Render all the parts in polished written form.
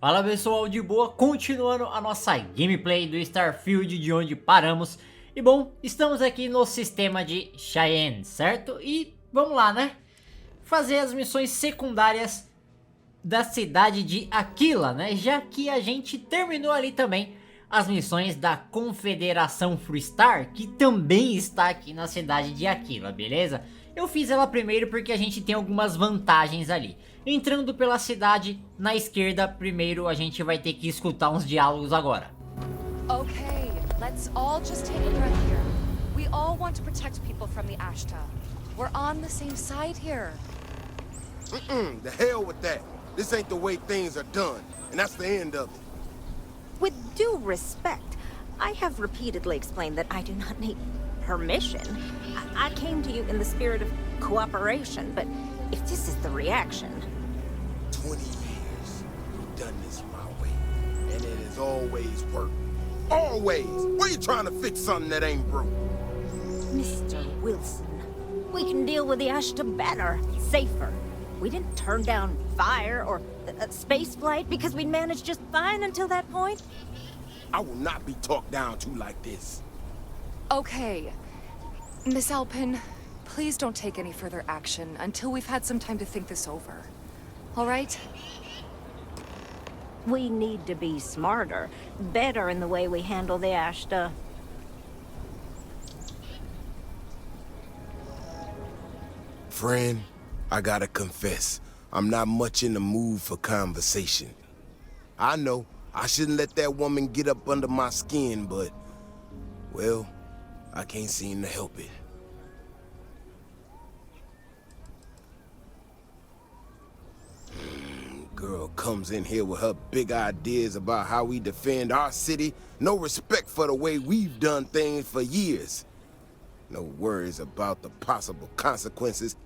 Fala pessoal, de boa, continuando a nossa gameplay do Starfield de onde paramos. E bom, estamos aqui no sistema de Cheyenne, certo? E vamos lá, né? Fazer as missões secundárias da cidade de Akila, né? Já que a gente terminou ali também as missões da Confederação Freestar, que também está aqui na cidade de Akila, beleza? Eu fiz ela primeiro porque a gente tem algumas vantagens ali. Entrando pela cidade, na esquerda, primeiro a gente vai ter que escutar uns diálogos agora. Okay, let's all just take a breath here. We all want to protect people from the Ashta. We're on the same side here. The hell with that. This ain't the way things are done, and that's the end of it. With due respect, I have repeatedly explained that I do not need permission. I came to you in the spirit of cooperation, but if this is the reaction... 20 years, we've done this my way, and it has always worked. Always! Why you trying to fix something that ain't broke? Mr. Wilson, we can deal with the Ashta better, safer. We didn't turn down fire or space flight because we'd managed just fine until that point. I will not be talked down to like this. Okay. Miss Alpin, please don't take any further action until we've had some time to think this over. All right? We need to be smarter, better in the way we handle the Ashta. Friend, I gotta confess, I'm not much in the mood for conversation. I know, I shouldn't let that woman get up under my skin, but, well, I can't seem to help it. Girl comes in here with her big ideas about how we defend our city, no respect for the way we've done things for years. No worries about the possible consequences,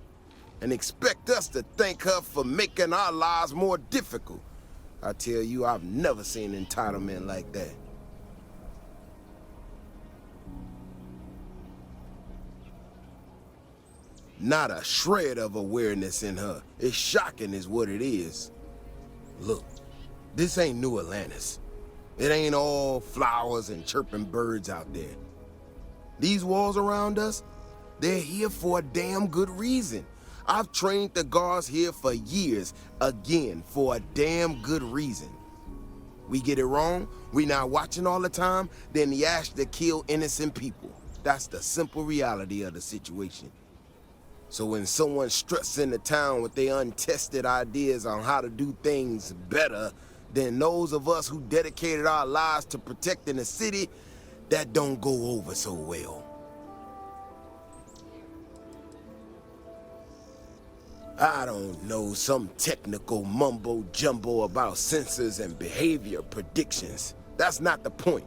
and expect us to thank her for making our lives more difficult. I tell you, I've never seen entitlement like that. Not a shred of awareness in her. It's shocking is what it is. Look, this ain't New Atlantis. It ain't all flowers and chirping birds out there. These walls around us, they're here for a damn good reason. I've trained the guards here for years, again, for a damn good reason. We get it wrong, we not watching all the time, then the Ashta kill innocent people. That's the simple reality of the situation. So when someone struts into town with their untested ideas on how to do things better than those of us who dedicated our lives to protecting the city, that don't go over so well. I don't know, some technical mumbo-jumbo about sensors and behavior predictions. That's not the point.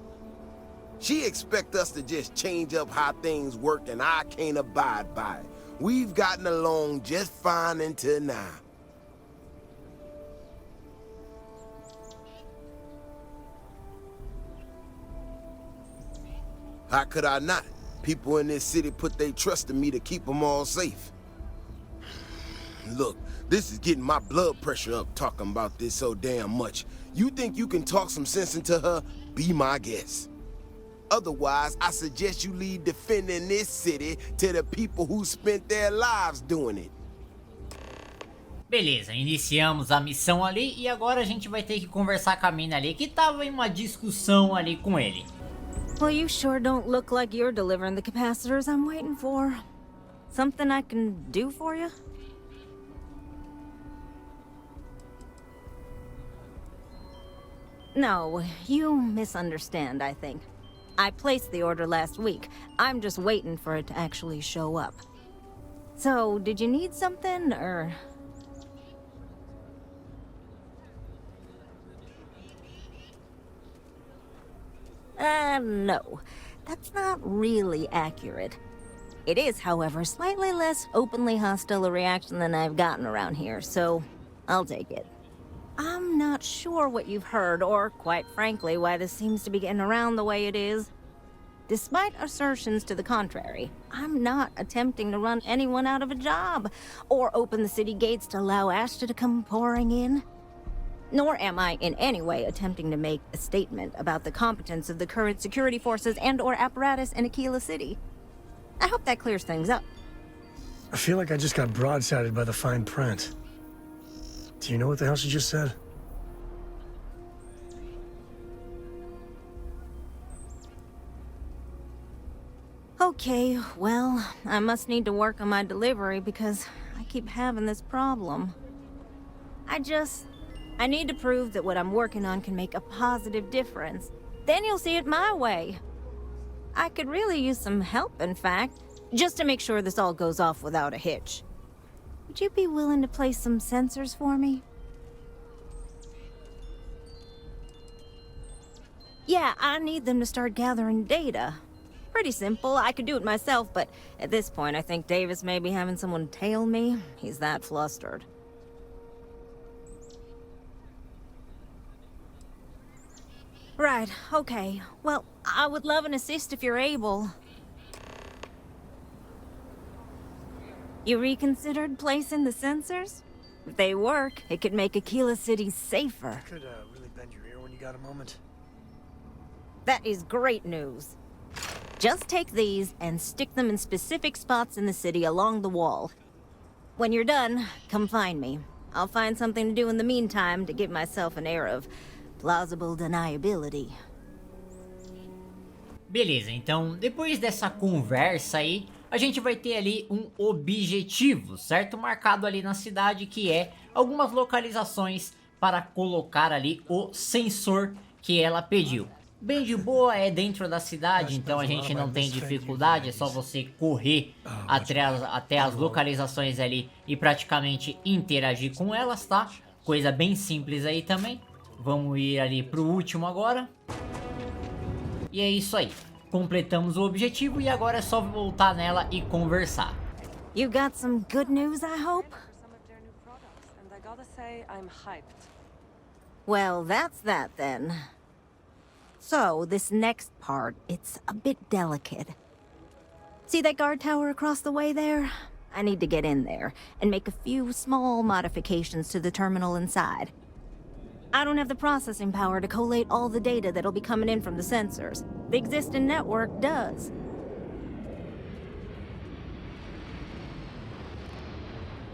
She expects us to just change up how things work, and I can't abide by it. We've gotten along just fine until now. How could I not? People in this city put their trust in me to keep them all safe. Look, this is getting my blood pressure up talking about this so damn much. You think you can talk some sense into her? Be my guest. Otherwise, I suggest you leave defending this city to the people who spent their lives doing it. Beleza, iniciamos a missão ali e agora a gente vai ter que conversar com a mina ali que tava em uma discussão ali com ele. Well, you sure don't look like you're delivering the capacitors I'm waiting for. Something I can do for you? No, you misunderstand, I think. I placed the order last week. I'm just waiting for it to actually show up. So, did you need something, or...? No. That's not really accurate. It is, however, slightly less openly hostile a reaction than I've gotten around here, so I'll take it. I'm not sure what you've heard, or, quite frankly, why this seems to be getting around the way it is. Despite assertions to the contrary, I'm not attempting to run anyone out of a job, or open the city gates to allow Ashta to come pouring in. Nor am I in any way attempting to make a statement about the competence of the current security forces and/or apparatus in Akila City. I hope that clears things up. I feel like I just got broadsided by the fine print. Do you know what the hell she just said? Okay, well, I must need to work on my delivery because I keep having this problem. I need to prove that what I'm working on can make a positive difference. Then you'll see it my way. I could really use some help, in fact, just to make sure this all goes off without a hitch. Would you be willing to place some sensors for me? Yeah, I need them to start gathering data. Pretty simple, I could do it myself, but at this point I think Davis may be having someone tail me. He's that flustered. Right, okay. Well, I would love an assist if you're able. You reconsidered placing the sensors? If they work, it could make Akila City safer. Could really bend your ear when you got a moment. That is great news. Just take these and stick them in specific spots in the city along the wall. When you're done, come find me. I'll find something to do in the meantime to give myself an air of plausible deniability. Beleza, então depois dessa conversa aí, a gente vai ter ali um objetivo, certo? Marcado ali na cidade, que é algumas localizações para colocar ali o sensor que ela pediu. Bem de boa, é dentro da cidade, então a gente não tem dificuldade, é só você correr até as localizações ali e praticamente interagir com elas, tá? Coisa bem simples aí também. Vamos ir ali pro último agora. E é isso aí. Completamos o objetivo e agora é só voltar nela e conversar. You got some good news, I hope? Well, that's that then. So, this next part, it's a bit delicate. See that guard tower across the way there? I need to get in there and make a few small modifications to the terminal inside. I don't have the processing power to collate all the data that'll be coming in from the sensors. The existing network does.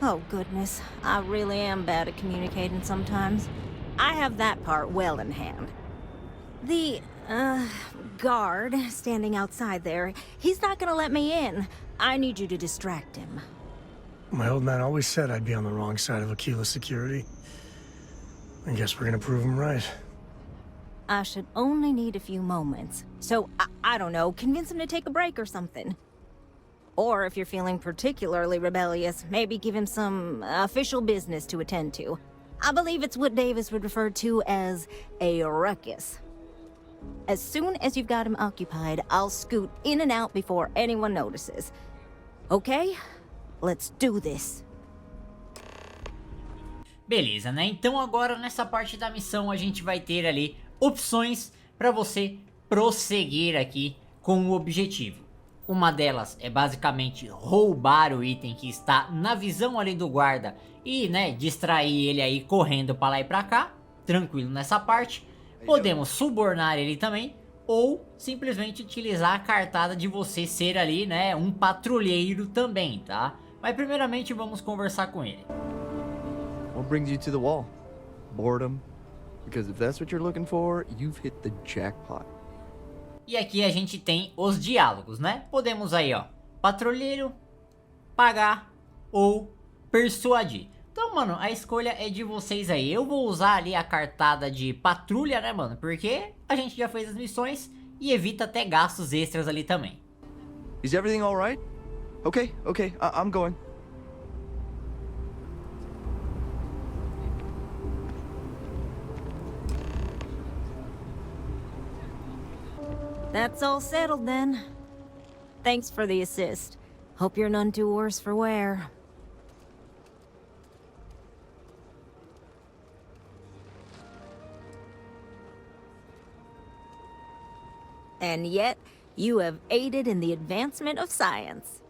Oh goodness, I really am bad at communicating sometimes. I have that part well in hand. The, guard standing outside there, he's not gonna let me in. I need you to distract him. My old man always said I'd be on the wrong side of Akila security. I guess we're gonna prove him right. I should only need a few moments. So, I don't know, convince him to take a break or something. Or if you're feeling particularly rebellious, maybe give him some official business to attend to. I believe it's what Davis would refer to as a ruckus. As soon as you've got him occupied, I'll scoot in and out before anyone notices. Okay? Let's do this. Beleza, né? Então agora nessa parte da missão a gente vai ter ali opções para você prosseguir aqui com o objetivo. Uma delas é basicamente roubar o item que está na visão ali do guarda e, né, distrair ele aí correndo para lá e para cá, tranquilo nessa parte. Podemos subornar ele também, ou simplesmente utilizar a cartada de você ser ali, né, um patrulheiro também, tá? Mas primeiramente vamos conversar com ele. What brings you to the wall? Boredom? Because if that's what you're looking for, you've hit the jackpot. E aqui a gente tem os diálogos, né? Podemos aí, ó, patrulheiro, pagar ou persuadir. Então, mano, a escolha é de vocês aí. Eu vou usar ali a cartada de patrulha, né, mano? Porque a gente já fez as missões e evita até gastos extras ali também. Is everything all right? Okay, I'm going. That's all settled then. Thanks for the assist. Hope you're none too worse for wear. And yet, you have aided in the advancement of science.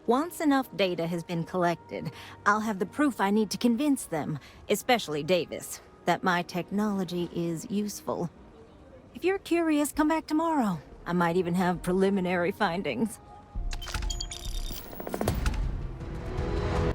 Once enough data has been collected, I'll have the proof I need to convince them, especially Davis. that my technology is useful. If you're curious, come back tomorrow. I might even have preliminary findings.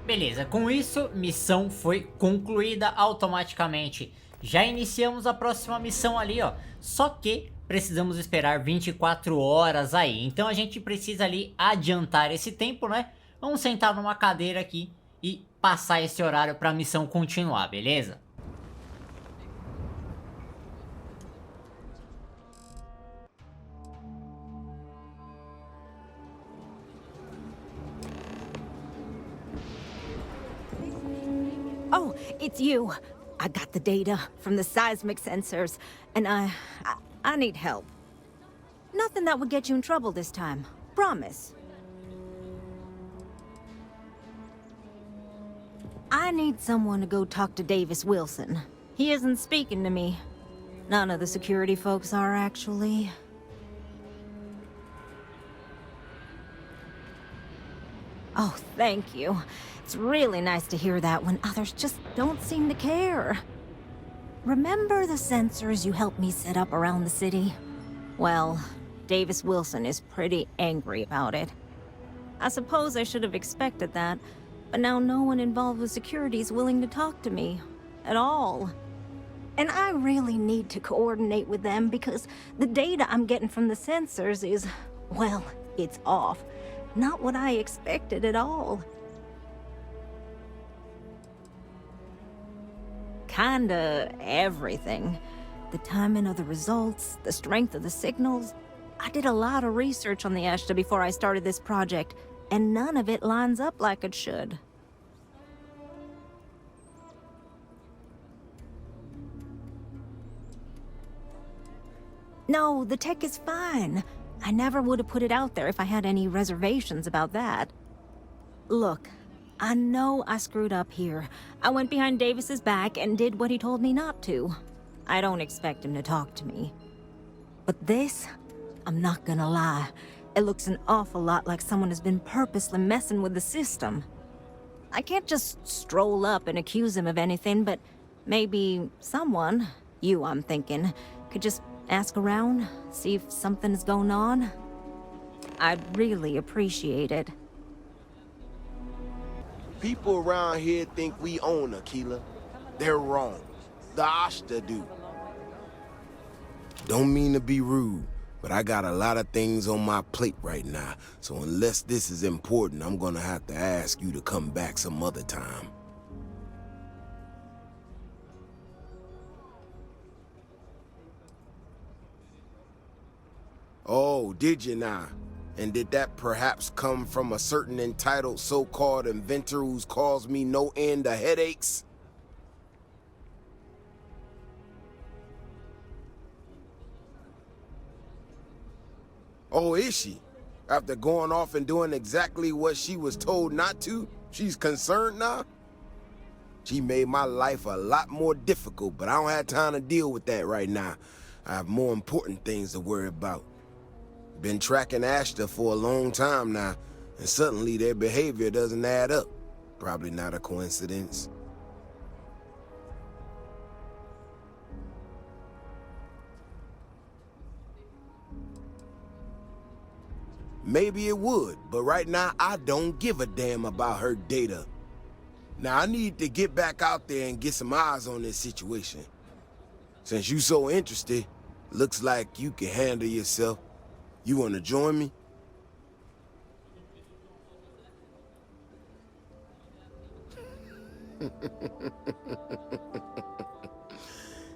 Beleza, com isso, missão foi concluída automaticamente. Já iniciamos a próxima missão ali, ó. Só que precisamos esperar 24 horas aí. Então a gente precisa ali adiantar esse tempo, né? Vamos sentar numa cadeira aqui e passar esse horário para a missão continuar, beleza? Oh, it's you. I got the data from the seismic sensors, and I need help. Nothing that would get you in trouble this time. Promise. I need someone to go talk to Davis Wilson. He isn't speaking to me. None of the security folks are, actually. Oh, thank you. It's really nice to hear that when others just don't seem to care. Remember the sensors you helped me set up around the city? Well, Davis Wilson is pretty angry about it. I suppose I should have expected that, but now no one involved with security is willing to talk to me. At all. And I really need to coordinate with them because the data I'm getting from the sensors is, well, it's off. Not what I expected at all. Kinda everything. The timing of the results, the strength of the signals. I did a lot of research on the Ashta before I started this project, and none of it lines up like it should. No, the tech is fine. I never would have put it out there if I had any reservations about that. Look, I know I screwed up here. I went behind Davis's back and did what he told me not to. I don't expect him to talk to me. But this, I'm not gonna lie, it looks an awful lot like someone has been purposely messing with the system. I can't just stroll up and accuse him of anything, but maybe someone, you I'm thinking, could just ask around, see if something's going on. I'd really appreciate it. People around here think we own Akila. They're wrong. The Ashta do. Don't mean to be rude, but I got a lot of things on my plate right now, so unless this is important, I'm gonna have to ask you to come back some other time. Oh, did you now? And did that perhaps come from a certain entitled so-called inventor who's caused me no end of headaches? Oh, is she? After going off and doing exactly what she was told not to, she's concerned now? She made my life a lot more difficult, but I don't have time to deal with that right now. I have more important things to worry about. Been tracking Ashta for a long time now, and suddenly their behavior doesn't add up. Probably not a coincidence. Maybe it would, but right now I don't give a damn about her data. Now I need to get back out there and get some eyes on this situation. Since you so interested, looks like you can handle yourself. You want to join me?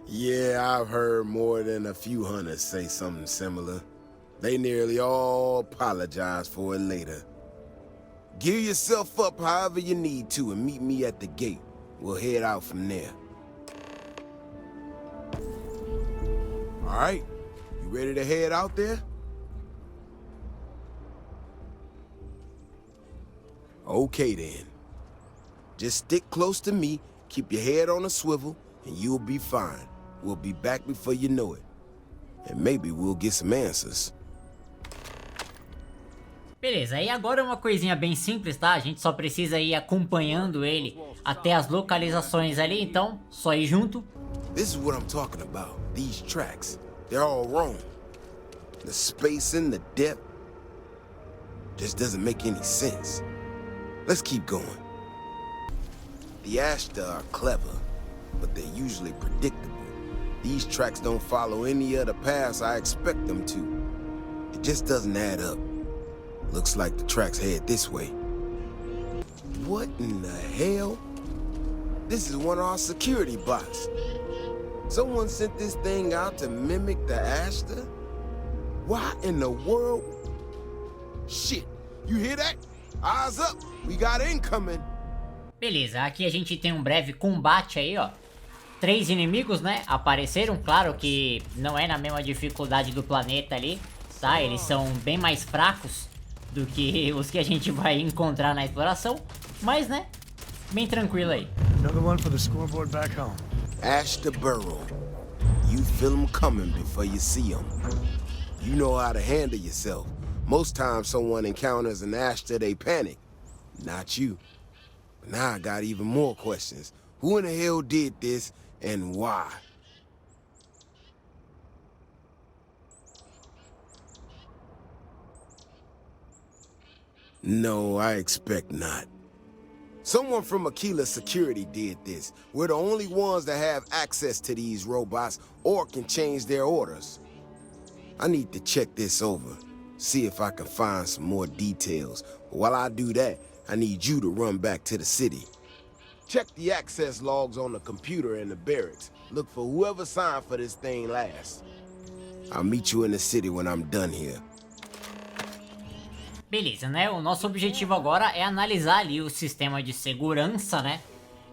Yeah, I've heard more than a few hunters say something similar. They nearly all apologize for it later. Gear yourself up however you need to and meet me at the gate. We'll head out from there. All right, you ready to head out there? Okay then. Just stick close to me, keep your head on a swivel, and you'll be fine. We'll be back before you know it. And maybe we'll get some answers. Beleza, e agora uma coisinha bem simples, tá? A gente só precisa ir acompanhando ele até as localizações ali, então só ir junto. This is what I'm talking about. These tracks, they're all wrong. The spacing, the depth, just doesn't make any sense. Let's keep going. The Ashta are clever, but they're usually predictable. These tracks don't follow any other paths I expect them to. It just doesn't add up. Looks like the tracks head this way. What in the hell? This is one of our security bots. Someone sent this thing out to mimic the Ashta? Why in the world? Shit, you hear that? Eyes up, we got incoming. Beleza, aqui a gente tem um breve combate aí, ó. 3 inimigos, né, apareceram. Claro que não é na mesma dificuldade do planeta ali, tá? Eles são bem mais fracos do que os que a gente vai encontrar na exploração. Mas, né, bem tranquilo aí. Another one for the scoreboard back home. Ashta Burrow. You feel them coming before you see them. You know how to handle yourself. Most times someone encounters an Ashta, they panic. Not you. But now I got even more questions. Who in the hell did this, and why? No, I expect not. Someone from Akila Security did this. We're the only ones that have access to these robots or can change their orders. I need to check this over, see if I can find some more details. But while I do that, I need you to run back to the city. Check the access logs on the computer in the barracks. Look for whoever signed for this thing last. I'll meet you in the city when I'm done here. Beleza, né? O nosso objetivo agora é analisar ali o sistema de segurança, né?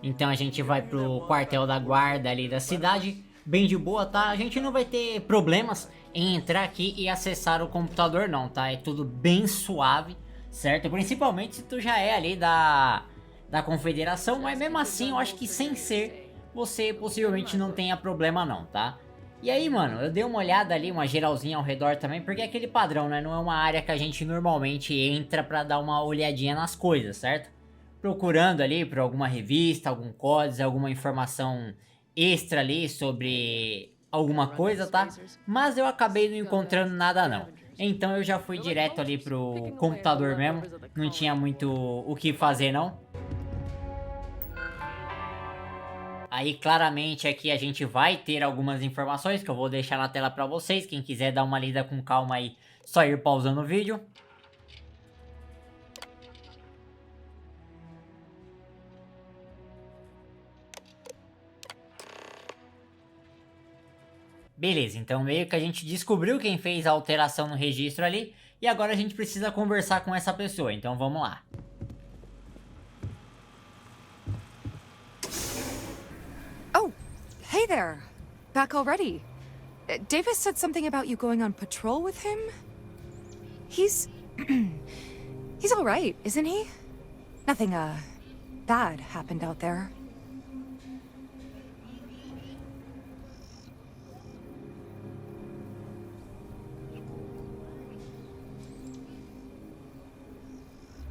Então a gente vai pro quartel da guarda ali da cidade, bem de boa, tá? A gente não vai ter problemas em entrar aqui e acessar o computador não, tá? É tudo bem suave, certo? Principalmente se tu já é ali da confederação, mas mesmo assim eu acho que sem ser, você possivelmente não tenha problema não, tá? E aí, mano, eu dei uma olhada ali, uma geralzinha ao redor também, porque é aquele padrão, né? Não é uma área que a gente normalmente entra pra dar uma olhadinha nas coisas, certo? Procurando ali por alguma revista, algum código, alguma informação extra ali sobre alguma coisa, tá? Mas eu acabei não encontrando nada não. Então eu já fui direto ali pro computador mesmo, não tinha muito o que fazer não. Aí claramente aqui a gente vai ter algumas informações que eu vou deixar na tela pra vocês. Quem quiser dar uma lida com calma aí, só ir pausando o vídeo. Beleza, então meio que a gente descobriu quem fez a alteração no registro ali. E agora a gente precisa conversar com essa pessoa, então vamos lá. Hey there! Back already. Davis said something about you going on patrol with him? He's... he's alright, isn't he? Nothing, bad happened out there.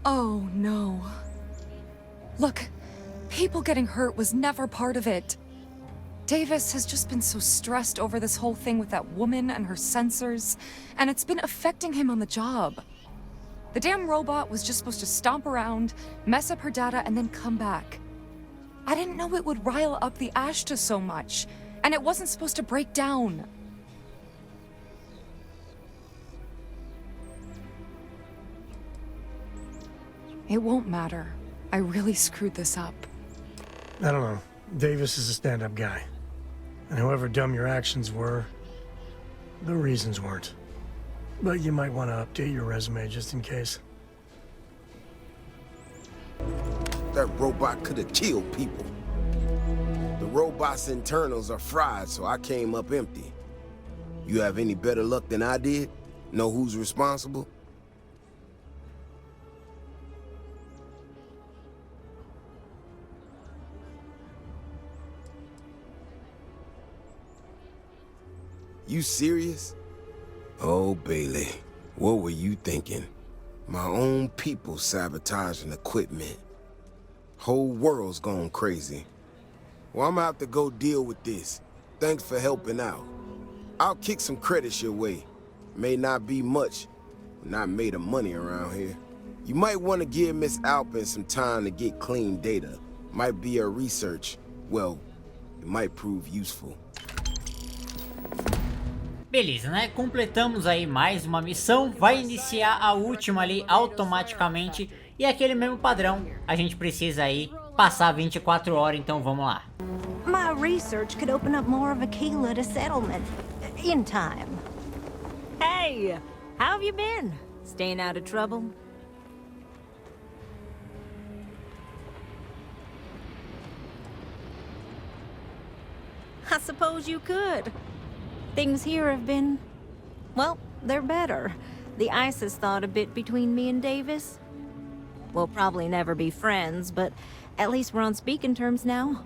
Oh, no. Look, people getting hurt was never part of it. Davis has just been so stressed over this whole thing with that woman and her sensors, and it's been affecting him on the job. The damn robot was just supposed to stomp around, mess up her data, and then come back. I didn't know it would rile up the Ashta so much, and it wasn't supposed to break down. It won't matter. I really screwed this up. I don't know. Davis is a stand-up guy. And however dumb your actions were, the reasons weren't. But you might want to update your resume just in case. That robot could have killed people. The robot's internals are fried, so I came up empty. You have any better luck than I did? Know who's responsible? You serious? Oh, Bailey, what were you thinking? My own people sabotaging equipment. Whole world's gone crazy. Well, I'm gonna have to go deal with this. thanks for helping out. I'll kick some credits your way. May not be much, but not made of money around here. You might want to give Miss Alpin some time to get clean data. Might be her research. Well, it might prove useful. Beleza, né? Completamos aí mais uma missão, vai iniciar a última ali automaticamente e aquele mesmo padrão, a gente precisa aí passar 24 horas, então vamos lá. My research could open up more of Akila to settlement in time. Hey, how have you been? Staying out of trouble? I suppose you could. Things here have been, well, they're better. The ice has thawed a bit between me and Davis. We'll probably never be friends, but at least we're on speaking terms now.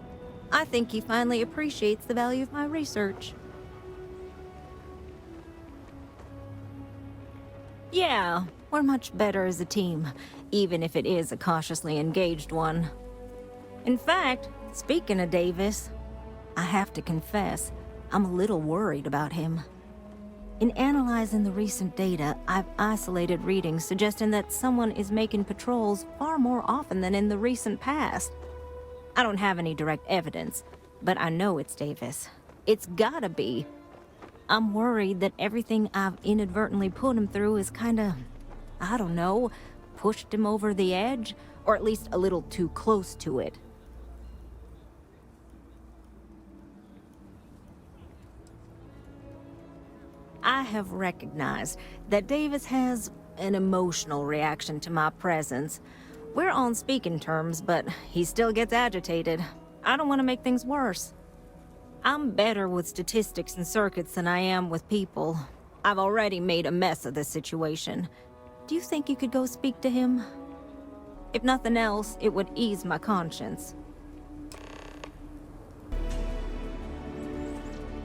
I think he finally appreciates the value of my research. Yeah, we're much better as a team, even if it is a cautiously engaged one. In fact, speaking of Davis, I have to confess, I'm a little worried about him. In analyzing the recent data, I've isolated readings suggesting that someone is making patrols far more often than in the recent past. I don't have any direct evidence, but I know it's Davis. It's gotta be. I'm worried that everything I've inadvertently put him through is kinda, I don't know, pushed him over the edge, or at least a little too close to it. I have recognized that Davis has an emotional reaction to my presence. We're on speaking terms, but he still gets agitated. I don't want to make things worse. I'm better with statistics and circuits than I am with people. I've already made a mess of this situation. Do you think you could go speak to him? If nothing else, it would ease my conscience.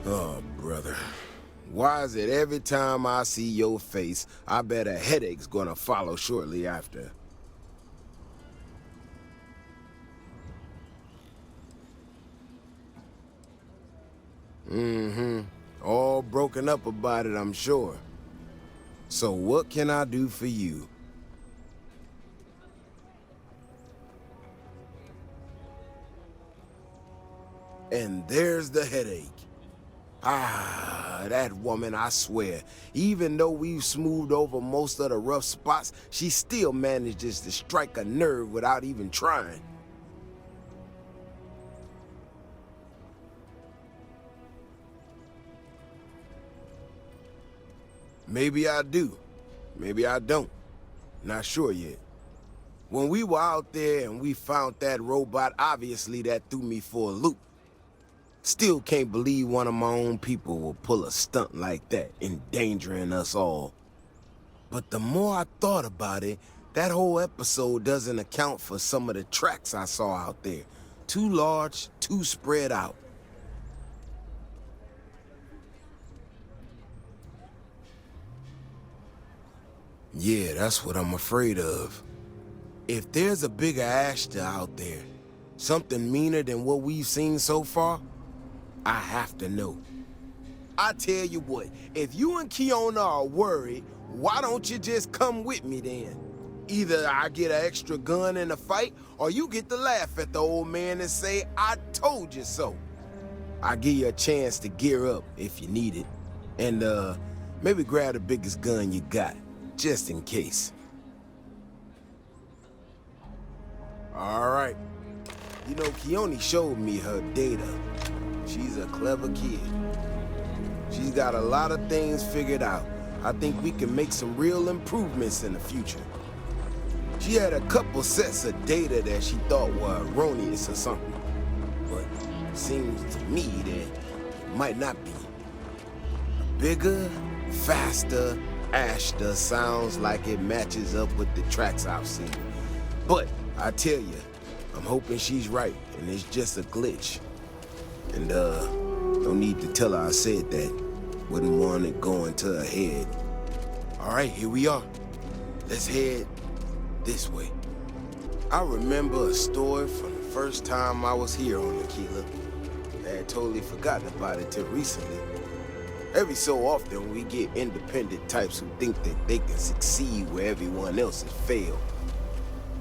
Oh, brother. Why is it every time I see your face, I bet a headache's gonna follow shortly after? All broken up about it, I'm sure. So what can I do for you? And there's the headache. Ah, that woman, I swear. Even though we've smoothed over most of the rough spots, she still manages to strike a nerve without even trying. Maybe I do. Maybe I don't. Not sure yet. When we were out there and we found that robot, obviously that threw me for a loop. Still can't believe one of my own people will pull a stunt like that, endangering us all. But the more I thought about it, that whole episode doesn't account for some of the tracks I saw out there. Too large, too spread out. Yeah, that's what I'm afraid of. If there's a bigger Ashta out there, something meaner than what we've seen so far, I have to know. I tell you what, if you and Kiona are worried, why don't you just come with me then? Either I get an extra gun in the fight, or you get to laugh at the old man and say, I told you so. I'll give you a chance to gear up if you need it. And maybe grab the biggest gun you got, just in case. All right. You know, Kioni showed me her data. She's a clever kid. She's got a lot of things figured out. I think we can make some real improvements in the future. She had a couple sets of data that she thought were erroneous or something. But it seems to me that it might not be. A bigger, faster Ashta sounds like it matches up with the tracks I've seen. But I tell you, I'm hoping she's right and it's just a glitch. And no need to tell her I said that. Wouldn't want it going to her head. All right, here we are. Let's head this way. I remember a story from the first time I was here on Akila. That had totally forgotten about it till recently. Every so often, we get independent types who think that they can succeed where everyone else has failed.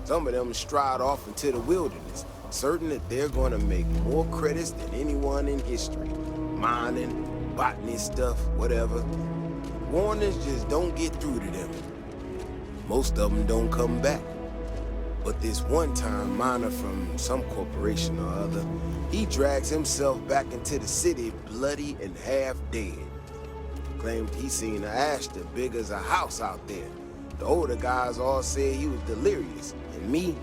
Some of them stride off into the wilderness, certain that they're going to make more credits than anyone in history. Mining, botany stuff, whatever. Warnings just don't get through to them. Most of them don't come back. But this one-time miner from some corporation or other, he drags himself back into the city bloody and half dead. Claimed he seen an Ashton big as a house out there. The older guys all said he was delirious. And me,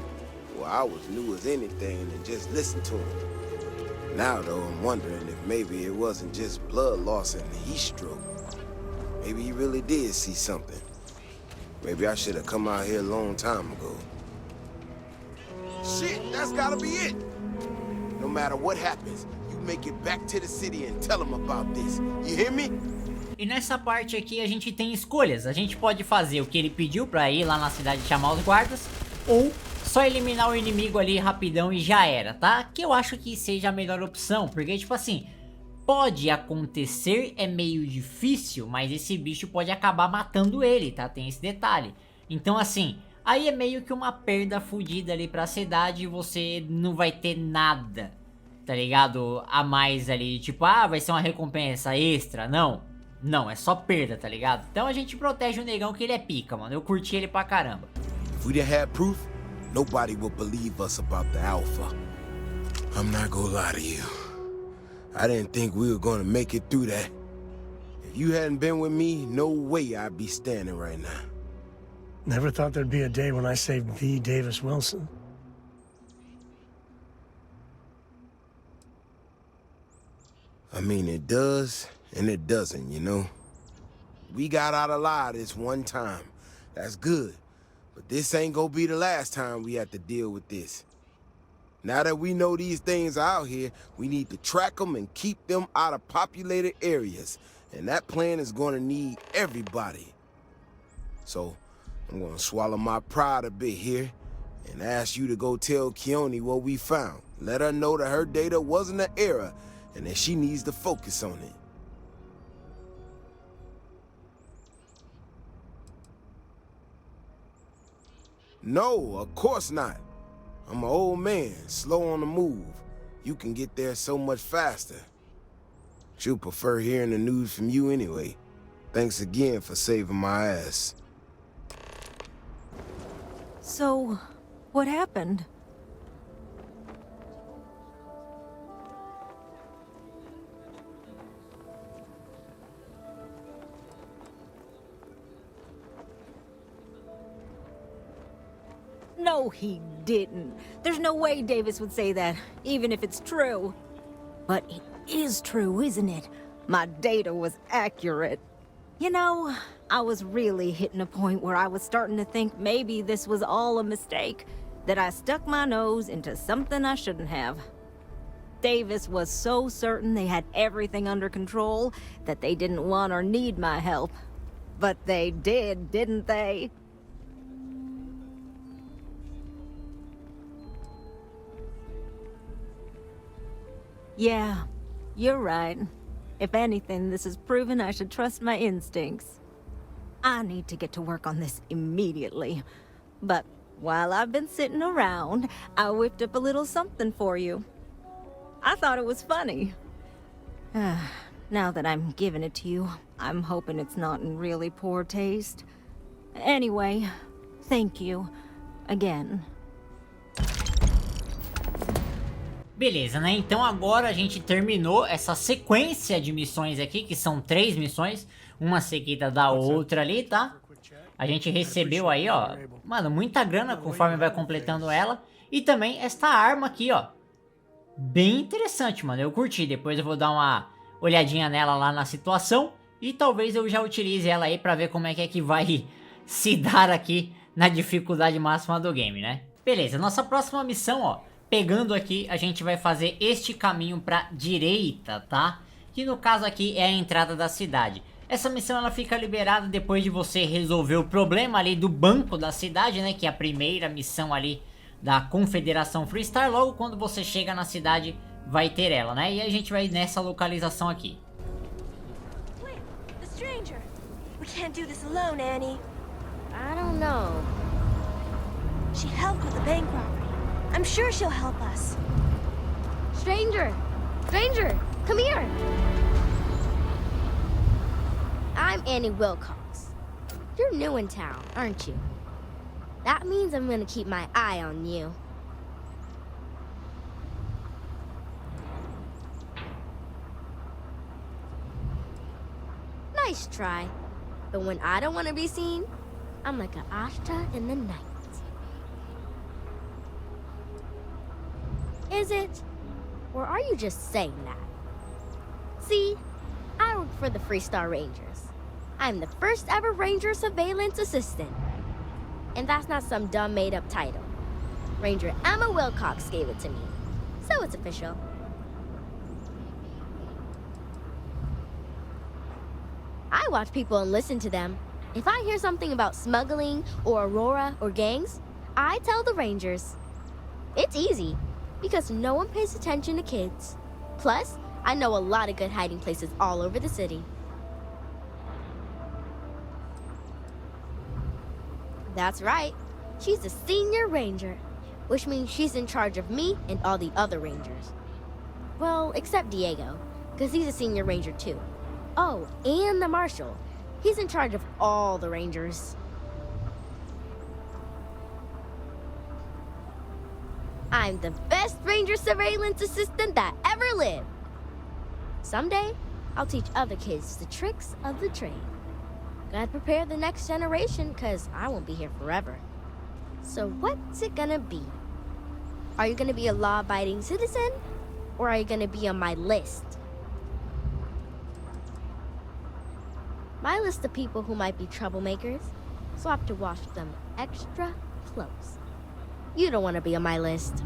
well, I was new as anything and just listened to him. Now, though, I'm wondering if maybe it wasn't just blood loss and heat stroke. Maybe he really did see something. Maybe I should have come out here a long time ago. Shit, that's gotta be it! No matter what happens, you make it back to the city and tell them about this. You hear me? E nessa parte aqui a gente tem escolhas. A gente pode fazer o que ele pediu pra ir lá na cidade chamar os guardas, ou só eliminar o inimigo ali rapidão e já era, tá? Que eu acho que seja a melhor opção, porque tipo assim, pode acontecer, é meio difícil, mas esse bicho pode acabar matando ele, tá? Tem esse detalhe. Então assim, aí é meio que uma perda fodida ali pra cidade e você não vai ter nada, tá ligado? A mais ali, tipo, ah, vai ser uma recompensa extra, não. Não, é só perda, tá ligado? Então a gente protege o negão que ele é pica, mano. Eu curti ele pra caramba. If we didn't have proof, nobody would believe us about the Alpha. I'm not gonna lie to you. I didn't think we were gonna make it through that. If you hadn't been with me, no way I'd be standing right now. Never thought there'd be a day when I saved the Davis Wilson. I mean, it does, and it doesn't, you know? We got out alive this one time. That's good. But this ain't gonna be the last time we have to deal with this. Now that we know these things are out here, we need to track them and keep them out of populated areas. And that plan is gonna need everybody. So, I'm gonna swallow my pride a bit here and ask you to go tell Keone what we found. Let her know that her data wasn't an error and that she needs to focus on it. No, of course not. I'm an old man, slow on the move. You can get there so much faster. She'll prefer hearing the news from you anyway. Thanks again for saving my ass. So, what happened? No, he didn't. There's no way Davis would say that, even if it's true. But it is true, isn't it? My data was accurate. You know, I was really hitting a point where I was starting to think maybe this was all a mistake, that I stuck my nose into something I shouldn't have. Davis was so certain they had everything under control that they didn't want or need my help. But they did, didn't they? Yeah, you're right. If anything, this has proven I should trust my instincts. I need to get to work on this immediately. But while I've been sitting around, I whipped up a little something for you. I thought it was funny. Now that I'm giving it to you, I'm hoping it's not in really poor taste. Anyway, thank you. Again. Beleza, né? Então agora a gente terminou essa sequência de missões aqui, que são 3 missões, uma seguida da outra ali, tá? A gente recebeu aí, ó, mano, muita grana conforme vai completando ela. E também esta arma aqui, ó, bem interessante, mano, eu curti. Depois eu vou dar uma olhadinha nela lá na situação e talvez eu já utilize ela aí pra ver como é que vai se dar aqui na dificuldade máxima do game, né? Beleza, nossa próxima missão, ó, pegando aqui, a gente vai fazer este caminho pra direita, tá? Que no caso aqui é a entrada da cidade. Essa missão ela fica liberada depois de você resolver o problema ali do banco da cidade, né? Que é a primeira missão ali da Confederação Freestar. Logo quando você chega na cidade vai ter ela, né? E a gente vai nessa localização aqui. Wait, the stranger. We can't do this alone, Annie. I don't know. She helped with the bank robbery. I'm sure she'll help us. Stranger! Stranger! Come here! I'm Annie Wilcox. You're new in town, aren't you? That means I'm gonna keep my eye on you. Nice try. But when I don't want to be seen, I'm like an Ashta in the night. Is it? Or are you just saying that? See, I work for the Freestar Rangers. I'm the first ever Ranger Surveillance Assistant. And that's not some dumb made-up title. Ranger Emma Wilcox gave it to me, so it's official. I watch people and listen to them. If I hear something about smuggling or Aurora or gangs, I tell the Rangers. It's easy, because no one pays attention to kids. Plus, I know a lot of good hiding places all over the city. That's right. She's a senior ranger, which means she's in charge of me and all the other rangers. Well, except Diego, because he's a senior ranger too. Oh, and the marshal. He's in charge of all the rangers. I'm the best ranger surveillance assistant that ever lived. Someday, I'll teach other kids the tricks of the trade. Gotta prepare the next generation, because I won't be here forever. So what's it gonna be? Are you gonna be a law-abiding citizen? Or are you gonna be on my list? My list of people who might be troublemakers, so I have to watch them extra close. You don't want to be on my list.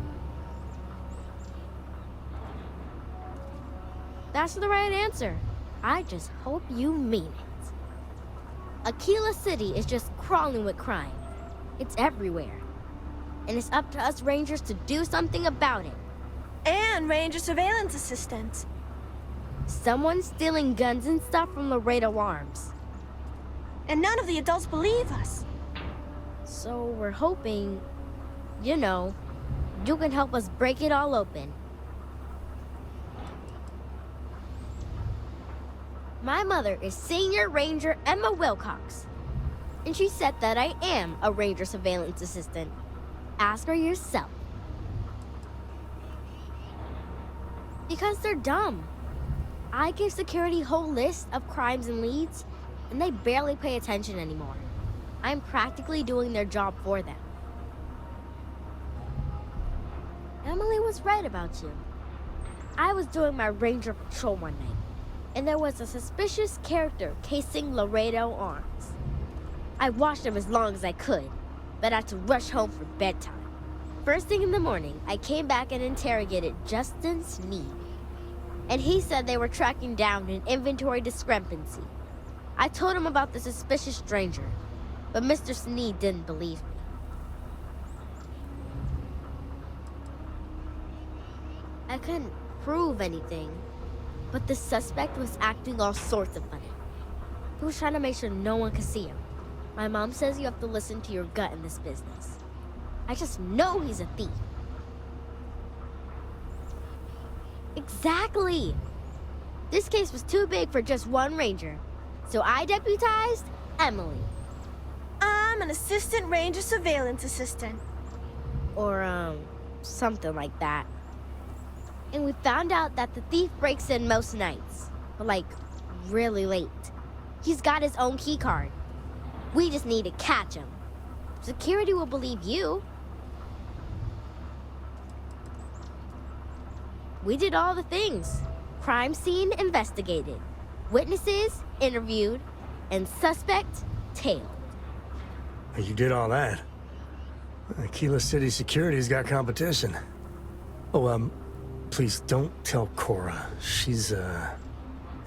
That's the right answer. I just hope you mean it. Akila City is just crawling with crime. It's everywhere. And it's up to us Rangers to do something about it. And Ranger Surveillance Assistants. Someone's stealing guns and stuff from Laredo Arms. And none of the adults believe us. So we're hoping, you know, you can help us break it all open. My mother is Senior Ranger Emma Wilcox. And she said that I am a Ranger Surveillance Assistant. Ask her yourself. Because they're dumb. I give security a whole list of crimes and leads, and they barely pay attention anymore. I'm practically doing their job for them. Emily was right about you. I was doing my ranger patrol one night, and there was a suspicious character casing Laredo Arms. I watched him as long as I could, but I had to rush home for bedtime. First thing in the morning, I came back and interrogated Justin Sneed. And he said they were tracking down an inventory discrepancy. I told him about the suspicious stranger, but Mr. Sneed didn't believe me. I couldn't prove anything, but the suspect was acting all sorts of funny. He was trying to make sure no one could see him. My mom says you have to listen to your gut in this business. I just know he's a thief. Exactly! This case was too big for just one ranger, so I deputized Emily. I'm an Assistant Ranger Surveillance Assistant. Or, something like that. And we found out that the thief breaks in most nights, but like, really late. He's got his own key card. We just need to catch him. Security will believe you. We did all the things. Crime scene investigated. Witnesses interviewed. And suspect tailed. You did all that. Akila City Security's got competition. Oh, please don't tell Cora. She's,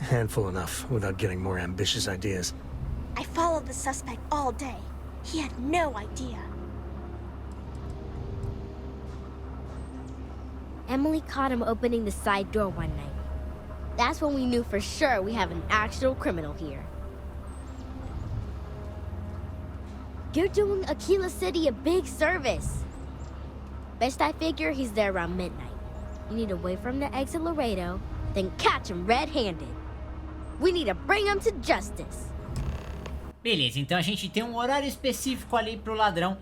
handful enough without getting more ambitious ideas. I followed the suspect all day. He had no idea. Emily caught him opening the side door one night. That's when we knew for sure we have an actual criminal here. You're doing Akila City a big service. Best I figure he's there around midnight. You need to wait for him to exit Laredo, then catch him red-handed. We need to bring him to justice. Beleza, então a gente tem um horário específico ali pro ladrão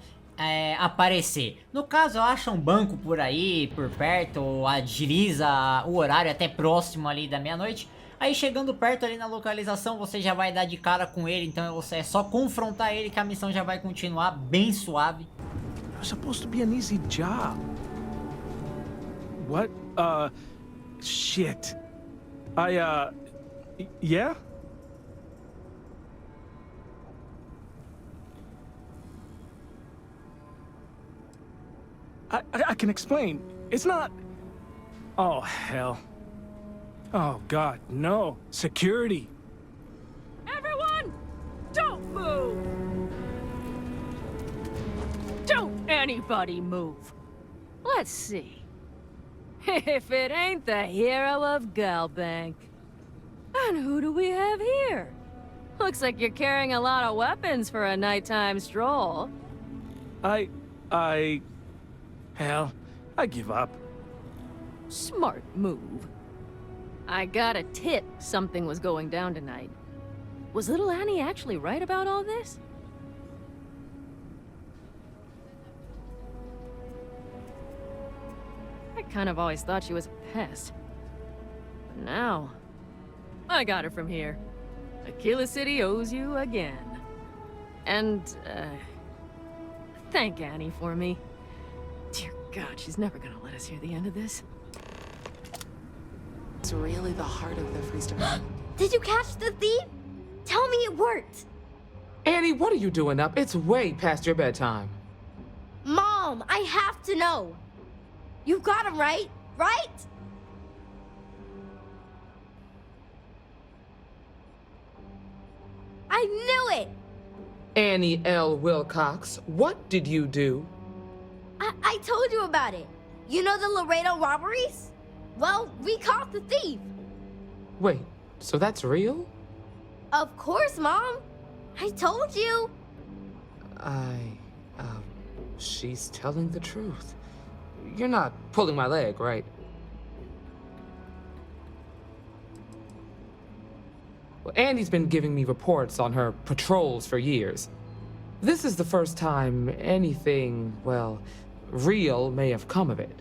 aparecer. No caso, acha um banco por aí, por perto, ou agiliza o horário até próximo ali da meia-noite. Aí chegando perto ali na localização, você já vai dar de cara com ele, então você é só confrontar ele que a missão já vai continuar bem suave. It's supposed to be an easy job. What? Shit. Yeah? I can explain. It's not... Oh, hell. Oh, God, no. Security. Everyone, don't move! Don't anybody move. Let's see. If it ain't the hero of Galbank. And who do we have here? Looks like you're carrying a lot of weapons for a nighttime stroll. Hell, I give up. Smart move. I got a tip something was going down tonight. Was little Annie actually right about all this? I kind of always thought she was a pest. But now, I got her from here. Akila City owes you again. And, thank Annie for me. Dear God, she's never gonna let us hear the end of this. It's really the heart of the Free Star. Did you catch the thief? Tell me it worked. Annie, what are you doing up? It's way past your bedtime. Mom, I have to know. You got him right? Right? I knew it! Annie L. Wilcox, what did you do? I told you about it. You know the Laredo robberies? Well, we caught the thief. Wait, so that's real? Of course, Mom. I told you. She's telling the truth. You're not pulling my leg, right? Well, Annie's been giving me reports on her patrols for years. This is the first time anything, well, real may have come of it.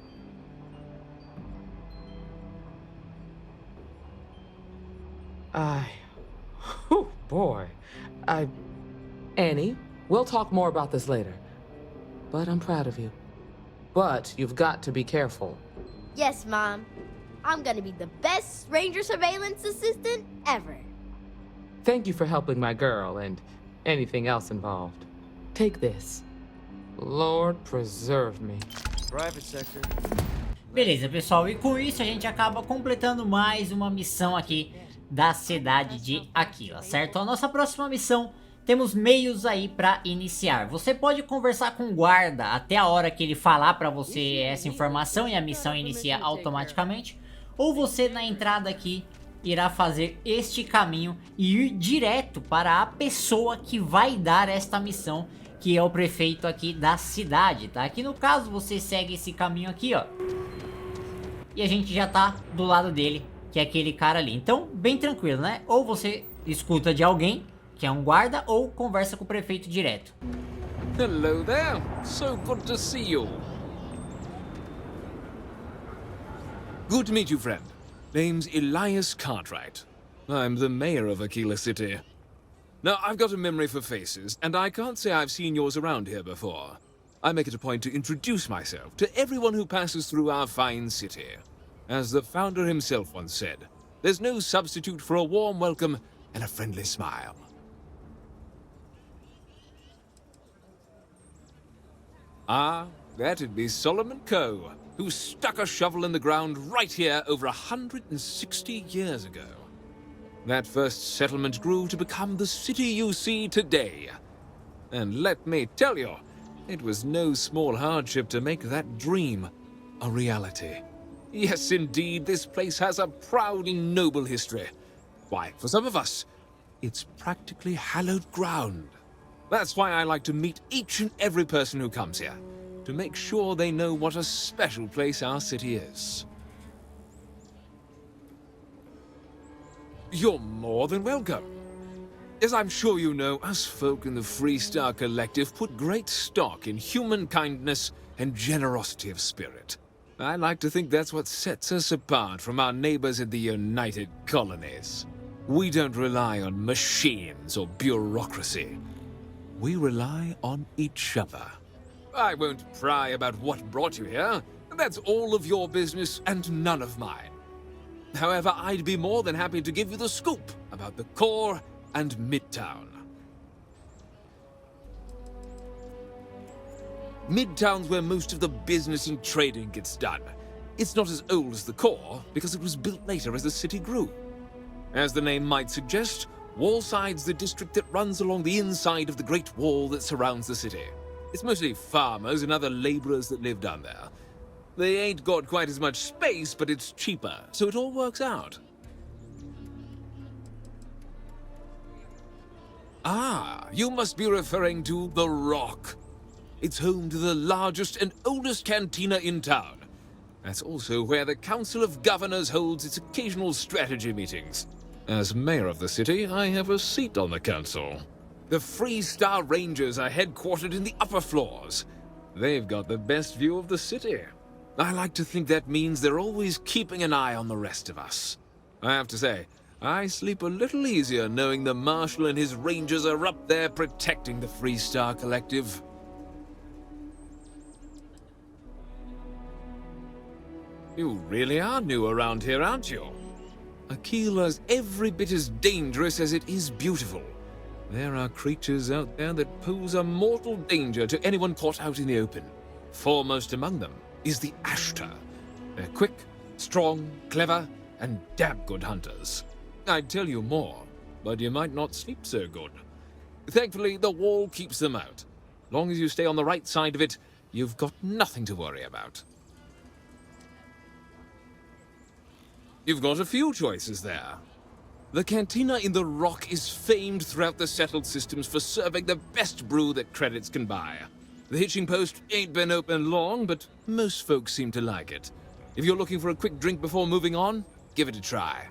Oh boy. Annie, we'll talk more about this later. But I'm proud of you. But you've got to be careful. Yes, Mom. I'm gonna be the best ranger surveillance assistant ever. Thank you for helping my girl and anything else involved. Take this. Lord preserve me. Private sector. Beleza, pessoal, e com isso a gente acaba completando mais uma missão aqui da Cidade de Akila, certo? A nossa próxima missão, temos meios aí para iniciar. Você pode conversar com o guarda até a hora que ele falar para você essa informação e a missão inicia automaticamente. Ou você na entrada aqui irá fazer este caminho e ir direto para a pessoa que vai dar esta missão, que é o prefeito aqui da cidade, tá? Aqui no caso você segue esse caminho aqui, ó. E a gente já tá do lado dele, que é aquele cara ali. Então, bem tranquilo, né? Ou você escuta de alguém, que é um guarda, ou conversa com o prefeito direto. Hello there. So good to see you. Good to meet you, friend. Name's Elias Cartwright. I'm the mayor of Akila City. Now, I've got a memory for faces, and I can't say I've seen yours around here before. I make it a point to introduce myself to everyone who passes through our fine city. As the founder himself once said, there's no substitute for a warm welcome and a friendly smile. Ah, that'd be Solomon Coe, who stuck a shovel in the ground right here over 160 years ago. That first settlement grew to become the city you see today. And let me tell you, it was no small hardship to make that dream a reality. Yes, indeed, this place has a proud and noble history. Why, for some of us, it's practically hallowed ground. That's why I like to meet each and every person who comes here, to make sure they know what a special place our city is. You're more than welcome. As I'm sure you know, us folk in the Freestar Collective put great stock in human kindness and generosity of spirit. I like to think that's what sets us apart from our neighbors in the United Colonies. We don't rely on machines or bureaucracy. We rely on each other. I won't pry about what brought you here. That's all of your business and none of mine. However, I'd be more than happy to give you the scoop about the core and Midtown. Midtown's where most of the business and trading gets done. It's not as old as the core, because it was built later as the city grew. As the name might suggest, Wallside's the district that runs along the inside of the Great Wall that surrounds the city. It's mostly farmers and other laborers that live down there. They ain't got quite as much space, but it's cheaper, so it all works out. Ah, you must be referring to The Rock. It's home to the largest and oldest cantina in town. That's also where the Council of Governors holds its occasional strategy meetings. As mayor of the city, I have a seat on the council. The Freestar Rangers are headquartered in the upper floors. They've got the best view of the city. I like to think that means they're always keeping an eye on the rest of us. I have to say, I sleep a little easier knowing the Marshal and his Rangers are up there protecting the Freestar Collective. You really are new around here, aren't you? Akila's every bit as dangerous as it is beautiful. There are creatures out there that pose a mortal danger to anyone caught out in the open. Foremost among them is the Ashtar. They're quick, strong, clever, and damn good hunters. I'd tell you more, but you might not sleep so good. Thankfully, the wall keeps them out. Long as you stay on the right side of it, you've got nothing to worry about. You've got a few choices there. The cantina in the Rock is famed throughout the settled systems for serving the best brew that credits can buy. The hitching post ain't been open long, but most folks seem to like it. If you're looking for a quick drink before moving on, give it a try.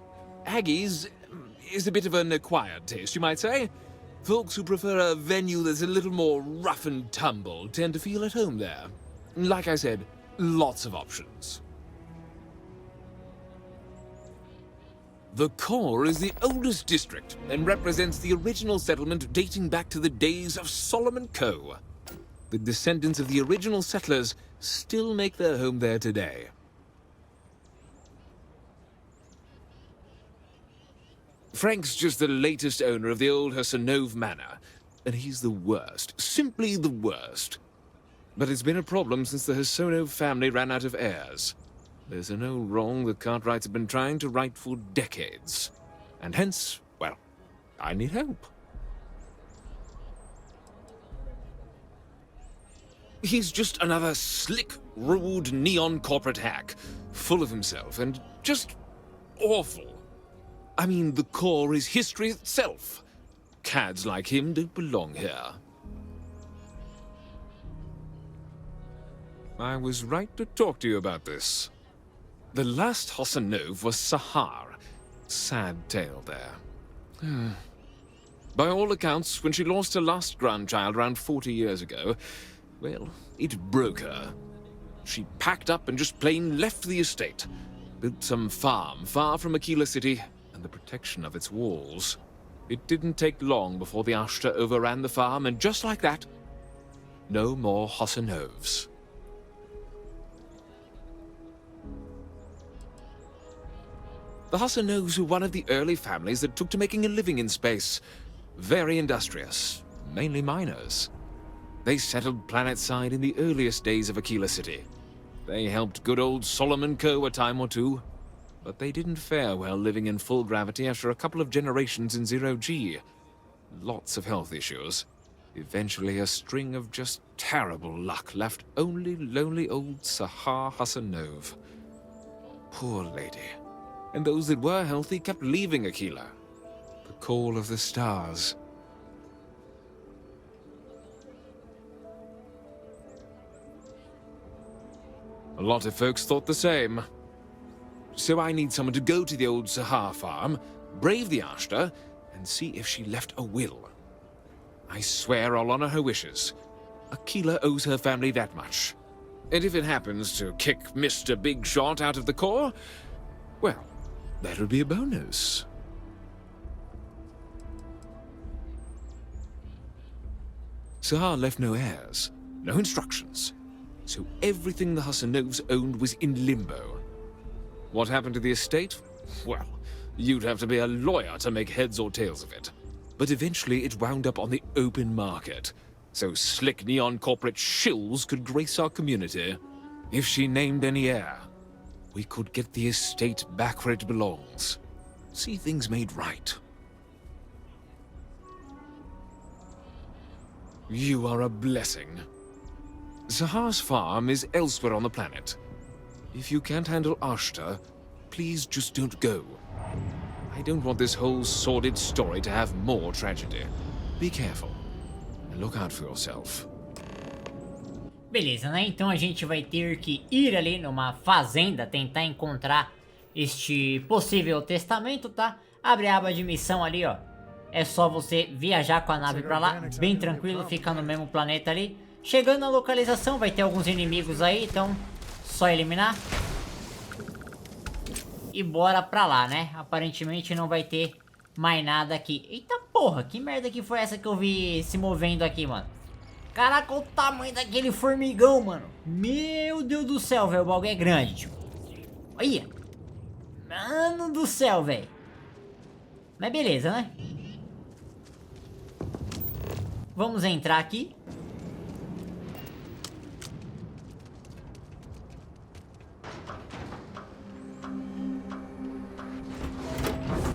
Aggie's is a bit of an acquired taste, you might say. Folks who prefer a venue that's a little more rough and tumble tend to feel at home there. Like I said, lots of options. The core is the oldest district and represents the original settlement dating back to the days of Solomon Coe. The descendants of the original settlers still make their home there today. Frank's just the latest owner of the old Hassanove Manor, and he's the worst, simply the worst. But it's been a problem since the Hassanove family ran out of heirs. There's an old wrong the Cartwrights have been trying to right for decades. And hence, well, I need help. He's just another slick, rude, neon corporate hack, full of himself and just awful. I mean, the core is history itself. Cads like him don't belong here. I was right to talk to you about this. The last Hassanove was Sahar. Sad tale there. By all accounts, when she lost her last grandchild around 40 years ago, well, it broke her. She packed up and just plain left the estate. Built some farm far from Akila City and the protection of its walls. It didn't take long before the Ashtar overran the farm, and just like that, no more Hassanoves. The Hassanoves were one of the early families that took to making a living in space. Very industrious, mainly miners. They settled planetside in the earliest days of Akila City. They helped good old Solomon Coe a time or two, but they didn't fare well living in full gravity after a couple of generations in zero-G. Lots of health issues. Eventually a string of just terrible luck left only lonely old Sahar Hassanove. Poor lady. And those that were healthy kept leaving Akila. The call of the stars. A lot of folks thought the same. So I need someone to go to the old Sahar farm, brave the Ashta, and see if she left a will. I swear I'll honor her wishes. Akila owes her family that much. And if it happens to kick Mr. Big Shot out of the Corps, well, that would be a bonus. Sahar left no heirs, no instructions. So everything the Hassanovs owned was in limbo. What happened to the estate? Well, you'd have to be a lawyer to make heads or tails of it. But eventually it wound up on the open market, so slick neon corporate shills could grace our community. If she named any heir, we could get the estate back where it belongs. See things made right. You are a blessing. Sahar's farm is elsewhere on the planet. If you can't handle Ashta, please just don't go. I don't want this whole sordid story to have more tragedy. Be careful, and look out for yourself. Beleza, né? Então a gente vai ter que ir ali numa fazenda, tentar encontrar este possível testamento, tá? Abre a aba de missão ali, ó. É só você viajar com a nave pra lá, bem tranquilo, fica no mesmo planeta ali. Chegando na localização, vai ter alguns inimigos aí, então só eliminar. E bora pra lá, né? Aparentemente não vai ter mais nada aqui. Eita porra, que merda que foi essa que eu vi se movendo aqui, mano? Caraca, olha o tamanho daquele formigão, mano. Meu Deus do céu, velho, o bagulho é grande, tipo. Olha. Mano do céu, velho. Mas beleza, né? Vamos entrar aqui.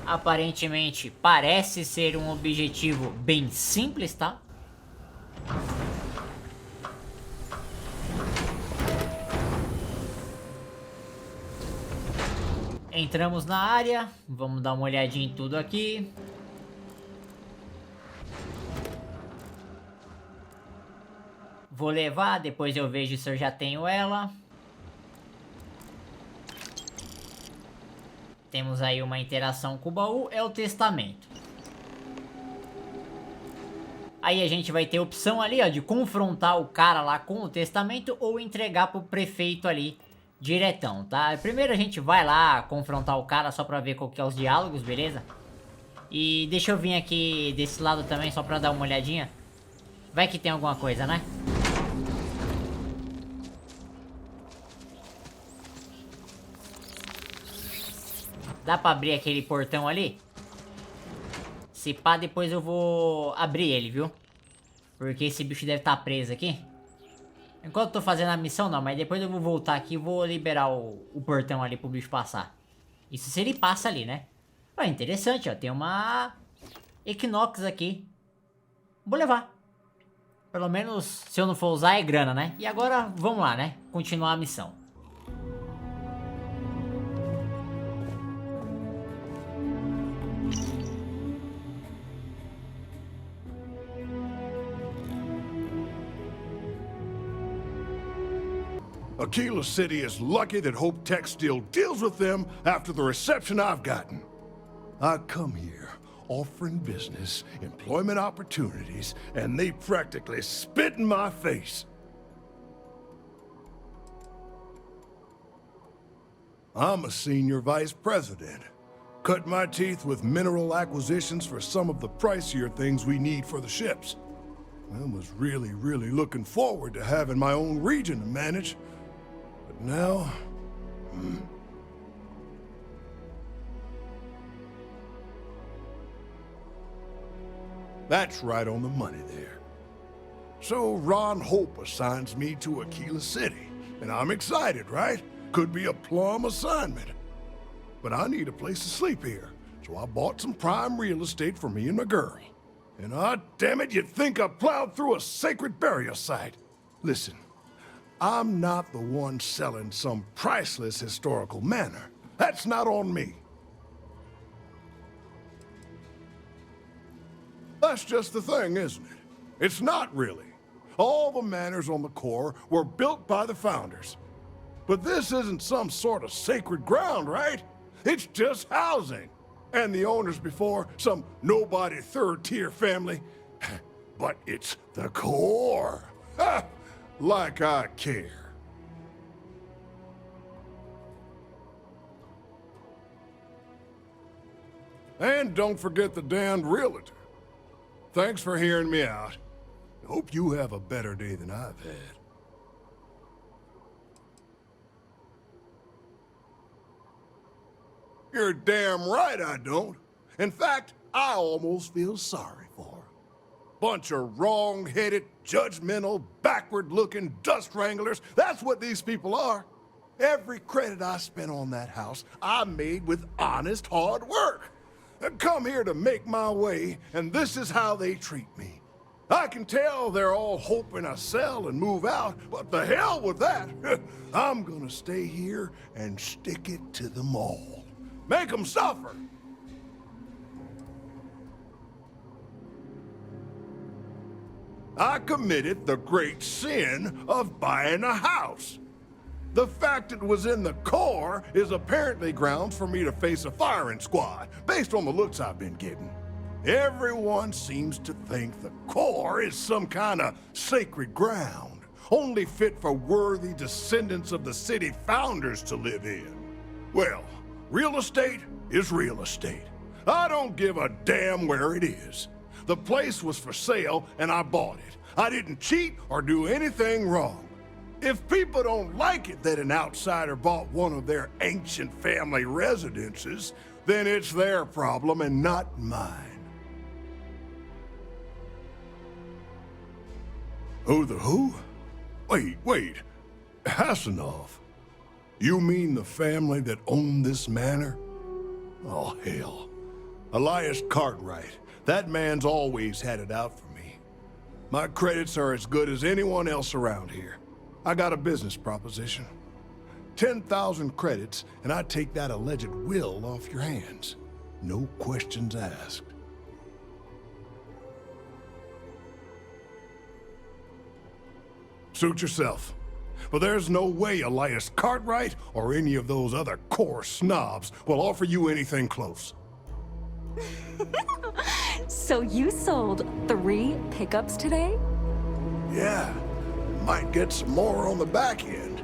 Aparentemente parece ser um objetivo bem simples, tá? Entramos na área, vamos dar uma olhadinha em tudo aqui. Vou levar, depois eu vejo se eu já tenho ela. Temos aí uma interação com o baú, é o testamento. Aí a gente vai ter a opção ali, ó, de confrontar o cara lá com o testamento ou entregar pro prefeito ali diretão, tá? Primeiro a gente vai lá confrontar o cara só pra ver qual que é os diálogos, beleza? E deixa eu vir aqui desse lado também só pra dar uma olhadinha. Vai que tem alguma coisa, né? Dá pra abrir aquele portão ali? Se pá, depois eu vou abrir ele, viu? Porque esse bicho deve estar preso aqui. Enquanto eu tô fazendo a missão não, mas depois eu vou voltar aqui e vou liberar o portão ali pro bicho passar. Isso se ele passa ali, né? Ó, interessante, ó. Tem uma Equinox aqui. Vou levar. Pelo menos, se eu não for usar, é grana, né? E agora, vamos lá, né? Continuar a missão. Akila City is lucky that Hope Tech still deals with them after the reception I've gotten. I come here offering business, employment opportunities, and they practically spit in my face. I'm a senior vice president. Cut my teeth with mineral acquisitions for some of the pricier things we need for the ships. I was really looking forward to having my own region to manage. But now... That's right on the money there. So Ron Hope assigns me to Akila City, and I'm excited, right? Could be a plum assignment. But I need a place to sleep here, so I bought some prime real estate for me and my girl. And damn it, you'd think I plowed through a sacred burial site. Listen, I'm not the one selling some priceless historical manor. That's not on me. That's just the thing, isn't it? It's not really. All the manors on the core were built by the founders. But this isn't some sort of sacred ground, right? It's just housing. And the owners before, some nobody third-tier family. But it's the core. Ha! Like I care. And don't forget the damned realtor. Thanks for hearing me out. Hope you have a better day than I've had. You're damn right I don't. In fact, I almost feel sorry for her. Bunch of wrong-headed, judgmental, backward-looking dust wranglers. That's what these people are. Every credit I spent on that house, I made with honest, hard work. I come here to make my way, and this is how they treat me. I can tell they're all hoping I sell and move out, but the hell with that. I'm gonna stay here and stick it to them all. Make them suffer. I committed the great sin of buying a house. The fact it was in the core is apparently grounds for me to face a firing squad, based on the looks I've been getting. Everyone seems to think the core is some kind of sacred ground, only fit for worthy descendants of the city founders to live in. Well, real estate is real estate. I don't give a damn where it is. The place was for sale and I bought it. I didn't cheat or do anything wrong. If people don't like it that an outsider bought one of their ancient family residences, then it's their problem and not mine. Who the who? Wait. Hassanov. You mean the family that owned this manor? Oh, hell. Elias Cartwright. That man's always had it out for me. My credits are as good as anyone else around here. I got a business proposition. 10,000 credits, and I take that alleged will off your hands. No questions asked. Suit yourself. But there's no way Elias Cartwright or any of those other core snobs will offer you anything close. So you sold 3 pickups today? Yeah. Might get some more on the back end.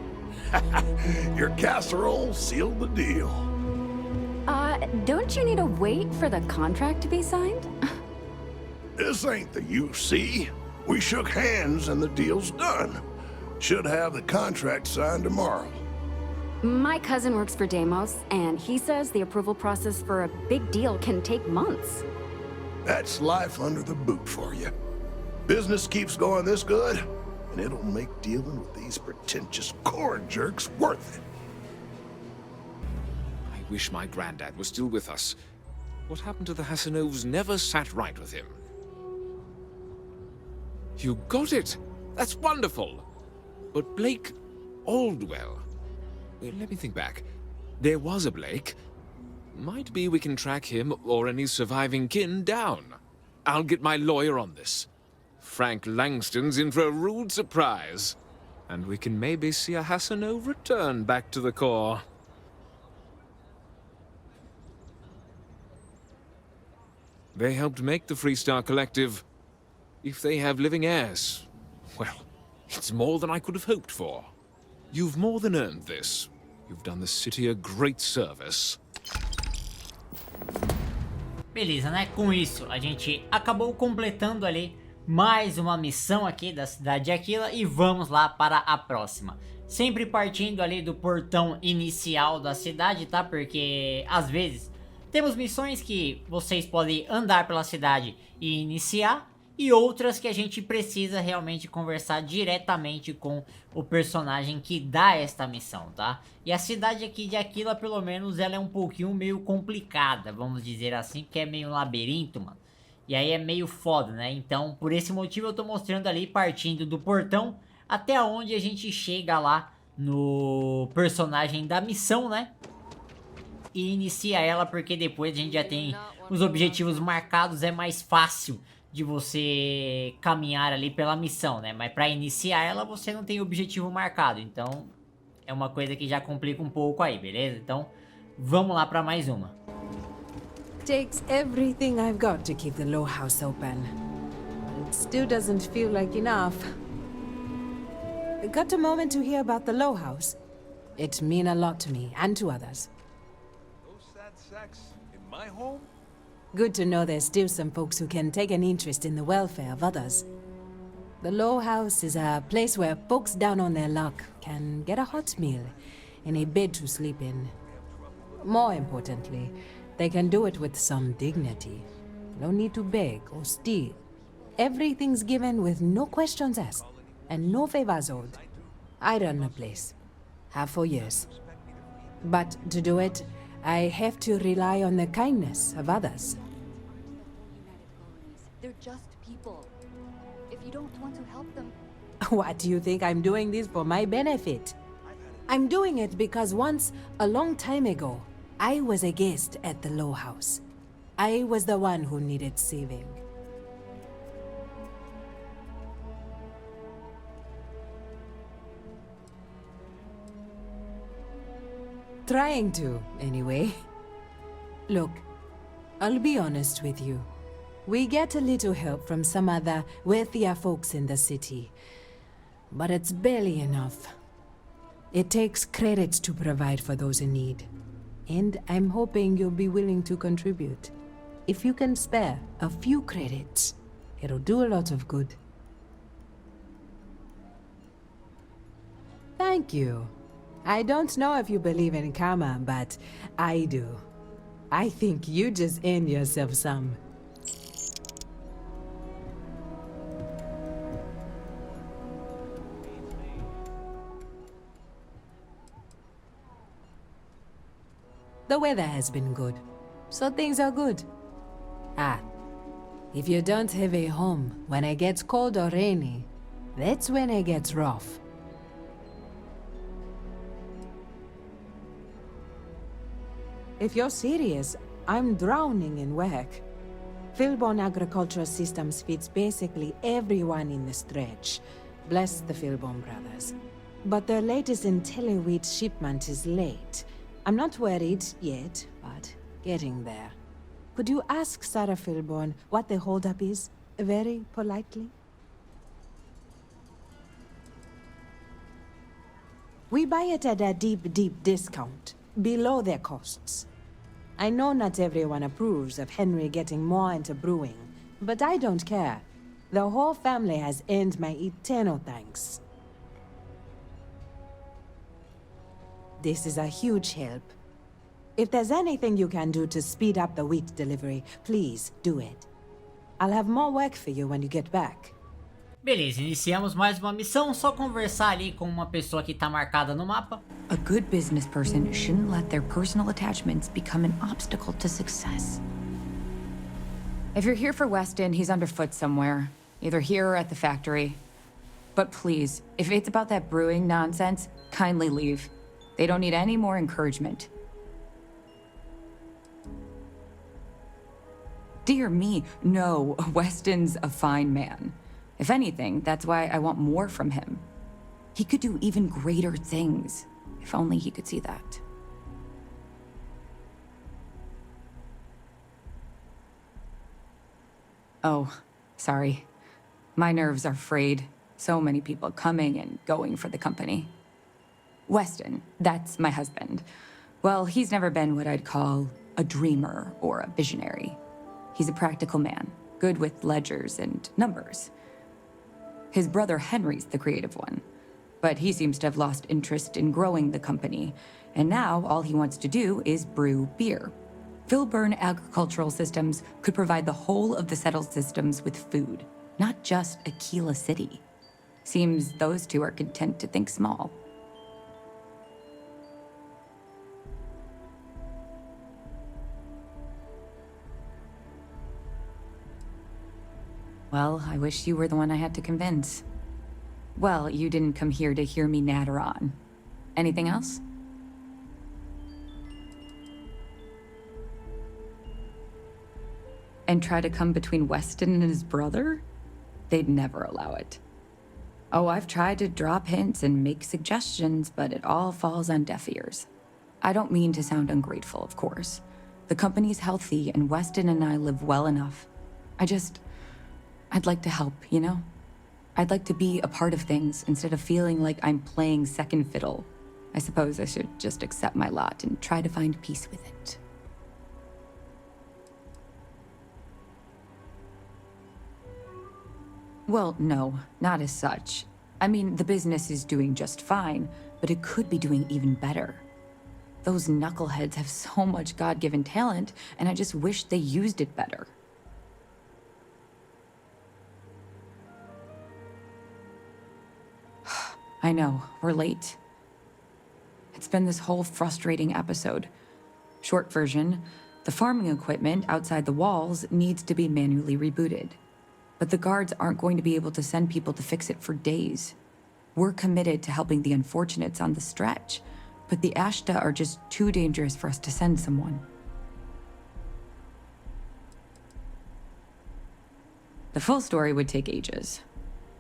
Your casserole sealed the deal. Don't you need to wait for the contract to be signed? This ain't the UC. We shook hands and the deal's done. Should have the contract signed tomorrow. My cousin works for Deimos, and he says the approval process for a big deal can take months. That's life under the boot for you. Business keeps going this good, and it'll make dealing with these pretentious core jerks worth it. I wish my granddad was still with us. What happened to the Hassanovs never sat right with him. You got it! That's wonderful! But Blake Aldwell... Let me think back. There was a Blake. Might be we can track him or any surviving kin down. I'll get my lawyer on this. Frank Langston's in for a rude surprise. And we can maybe see a Hassanov return back to the core. They helped make the Freestar Collective. If they have living heirs, well, it's more than I could have hoped for. You've more than earned this. You've done the city a great service. Beleza, né? Com isso, a gente acabou completando ali mais uma missão aqui da Cidade de Akila e vamos lá para a próxima. Sempre partindo ali do portão inicial da cidade, tá? Porque às vezes temos missões que vocês podem andar pela cidade e iniciar, e outras que a gente precisa realmente conversar diretamente com o personagem que dá esta missão, tá? E a cidade aqui de Akila, pelo menos, ela é um pouquinho meio complicada, vamos dizer assim, porque é meio um labirinto, mano. E aí é meio foda, né? Então, por esse motivo eu tô mostrando ali, partindo do portão até onde a gente chega lá no personagem da missão, né? E inicia ela, porque depois a gente já tem os objetivos marcados, é mais fácil de você caminhar ali pela missão, né? Mas para iniciar ela você não tem objetivo marcado, então é uma coisa que já complica um pouco aí, beleza? Então vamos lá para mais uma. Takes everything I've got to keep the Low House open. But it still doesn't feel like enough. Got a moment to hear about the Low House? It mean a lot to me and to others. Those sad sacks in my home? Good to know there's still some folks who can take an interest in the welfare of others. The Low House is a place where folks down on their luck can get a hot meal and a bed to sleep in. More importantly, they can do it with some dignity. No need to beg or steal. Everything's given with no questions asked and no favors owed. I run the place. Have for years. But to do it, I have to rely on the kindness of others. They're just people. If you don't want to help them... What, do you think I'm doing this for my benefit? I'm doing it because once, a long time ago, I was a guest at the Low House. I was the one who needed saving. Trying to, anyway. Look, I'll be honest with you. We get a little help from some other wealthier folks in the city, but it's barely enough. It takes credits to provide for those in need, and I'm hoping you'll be willing to contribute. If you can spare a few credits, it'll do a lot of good. Thank you. I don't know if you believe in karma, but I do. I think you just earned yourself some. The weather has been good, so things are good. Ah, if you don't have a home when it gets cold or rainy, that's when it gets rough. If you're serious, I'm drowning in work. Philbon Agricultural Systems feeds basically everyone in the stretch. Bless the Philbon brothers. But their latest IntelliWheat shipment is late. I'm not worried yet, but getting there. Could you ask Sarah Philbon what the holdup is, very politely? We buy it at a deep, deep discount, below their costs. I know not everyone approves of Henry getting more into brewing, but I don't care. The whole family has earned my eternal thanks. This is a huge help. If there's anything you can do to speed up the wheat delivery, please do it. I'll have more work for you when you get back. Beleza, iniciamos mais uma missão, só conversar ali com uma pessoa que tá marcada no mapa. A good business person shouldn't let their personal attachments become an obstacle to success. If you're here for Weston, he's underfoot somewhere, either here or at the factory. But please, if it's about that brewing nonsense, kindly leave. They don't need any more encouragement. Dear me, no, Weston's a fine man. If anything, that's why I want more from him. He could do even greater things, if only he could see that. Oh, sorry. My nerves are frayed. So many people coming and going for the company. Weston, that's my husband. Well, he's never been what I'd call a dreamer or a visionary. He's a practical man, good with ledgers and numbers. His brother Henry's the creative one, but he seems to have lost interest in growing the company, and now all he wants to do is brew beer. Philburn Agricultural Systems could provide the whole of the settled systems with food, not just Akila City. Seems those two are content to think small. Well, I wish you were the one I had to convince. Well, you didn't come here to hear me natter on. Anything else? And try to come between Weston and his brother? They'd never allow it. Oh, I've tried to drop hints and make suggestions, but it all falls on deaf ears. I don't mean to sound ungrateful, of course. The company's healthy, and Weston and I live well enough. I'd like to help, you know? I'd like to be a part of things instead of feeling like I'm playing second fiddle. I suppose I should just accept my lot and try to find peace with it. Well, no, not as such. I mean, the business is doing just fine, but it could be doing even better. Those knuckleheads have so much God-given talent, and I just wish they used it better. I know, we're late. It's been this whole frustrating episode. Short version, the farming equipment outside the walls needs to be manually rebooted. But the guards aren't going to be able to send people to fix it for days. We're committed to helping the unfortunates on the stretch, but the Ashta are just too dangerous for us to send someone. The full story would take ages.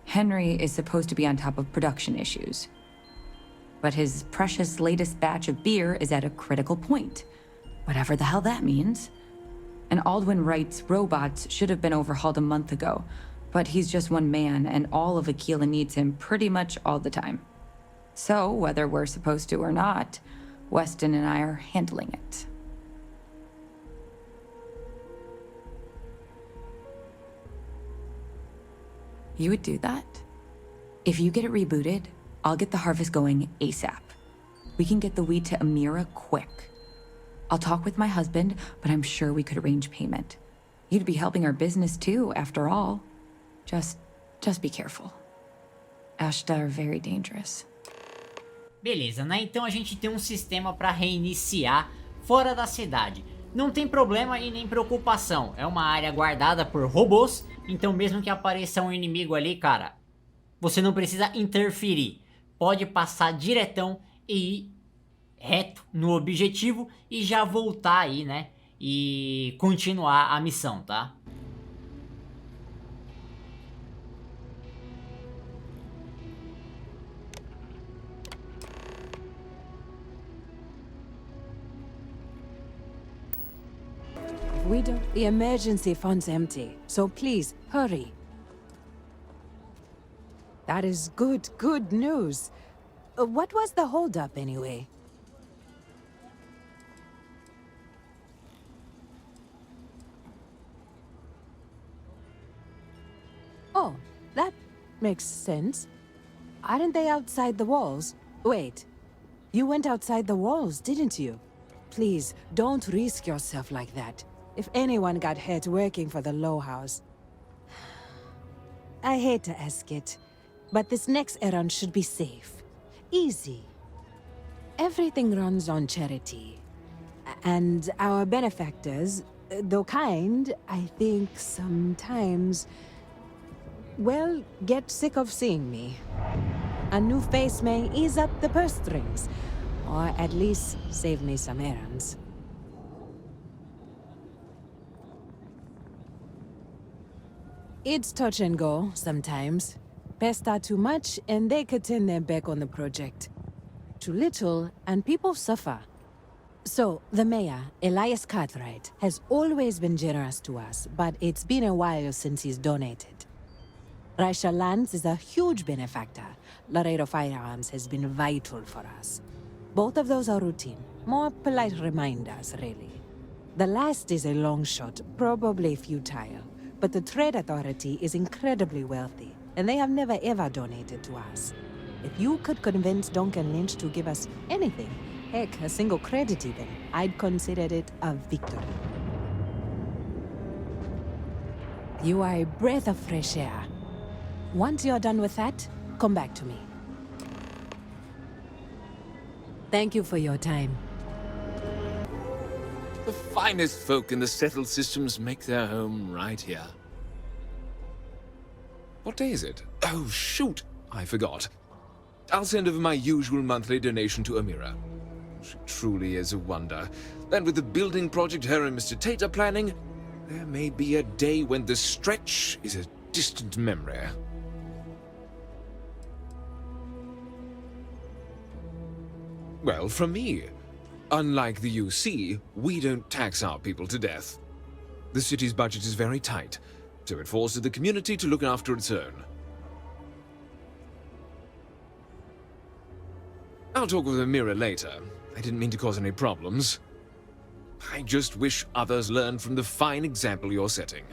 Henry is supposed to be on top of production issues. But his precious latest batch of beer is at a critical point. Whatever the hell that means. And Aldwin Wright's robots should have been overhauled a month ago, but he's just one man, and all of Akila needs him pretty much all the time. So, whether we're supposed to or not, Weston and I are handling it. You would do that? If you get it rebooted, I'll get the harvest going ASAP. We can get the wheat to Amira quick. I'll talk with my husband, but I'm sure we could arrange payment. You'd be helping our business too, after all. Just be careful. Ashta are very dangerous. Beleza, né? Então a gente tem um sistema para reiniciar fora da cidade. Não tem problema e nem preocupação. É uma área guardada por robôs, então mesmo que apareça um inimigo ali, cara, você não precisa interferir. Pode passar diretão e ir reto no objetivo e já voltar aí, né? E continuar a missão, tá? We don't. The emergency fund's empty, so please, hurry. That is good news. What was the holdup anyway? Oh, that makes sense. Aren't they outside the walls? Wait, you went outside the walls, didn't you? Please, don't risk yourself like that. If anyone got hurt working for the Low House. I hate to ask it, but this next errand should be safe. Easy. Everything runs on charity. And our benefactors, though kind, I think sometimes, well, get sick of seeing me. A new face may ease up the purse strings, or at least save me some errands. It's touch and go, sometimes. Pester too much, and they could turn their back on the project. Too little, and people suffer. So, the mayor, Elias Cartwright, has always been generous to us, but it's been a while since he's donated. Raisha Lands is a huge benefactor. Laredo Firearms has been vital for us. Both of those are routine, more polite reminders, really. The last is a long shot, probably futile. But the Trade Authority is incredibly wealthy, and they have never ever donated to us. If you could convince Duncan Lynch to give us anything, heck, a single credit even, I'd consider it a victory. You are a breath of fresh air. Once you're done with that, come back to me. Thank you for your time. The finest folk in the settled systems make their home right here. What day is it? Oh, shoot! I forgot. I'll send over my usual monthly donation to Amira. She truly is a wonder. And with the building project her and Mr. Tate are planning, there may be a day when the stretch is a distant memory. Well, from me. Unlike the UC, we don't tax our people to death. The city's budget is very tight, so it falls to the community to look after its own. I'll talk with Amira later. I didn't mean to cause any problems. I just wish others learned from the fine example you're setting.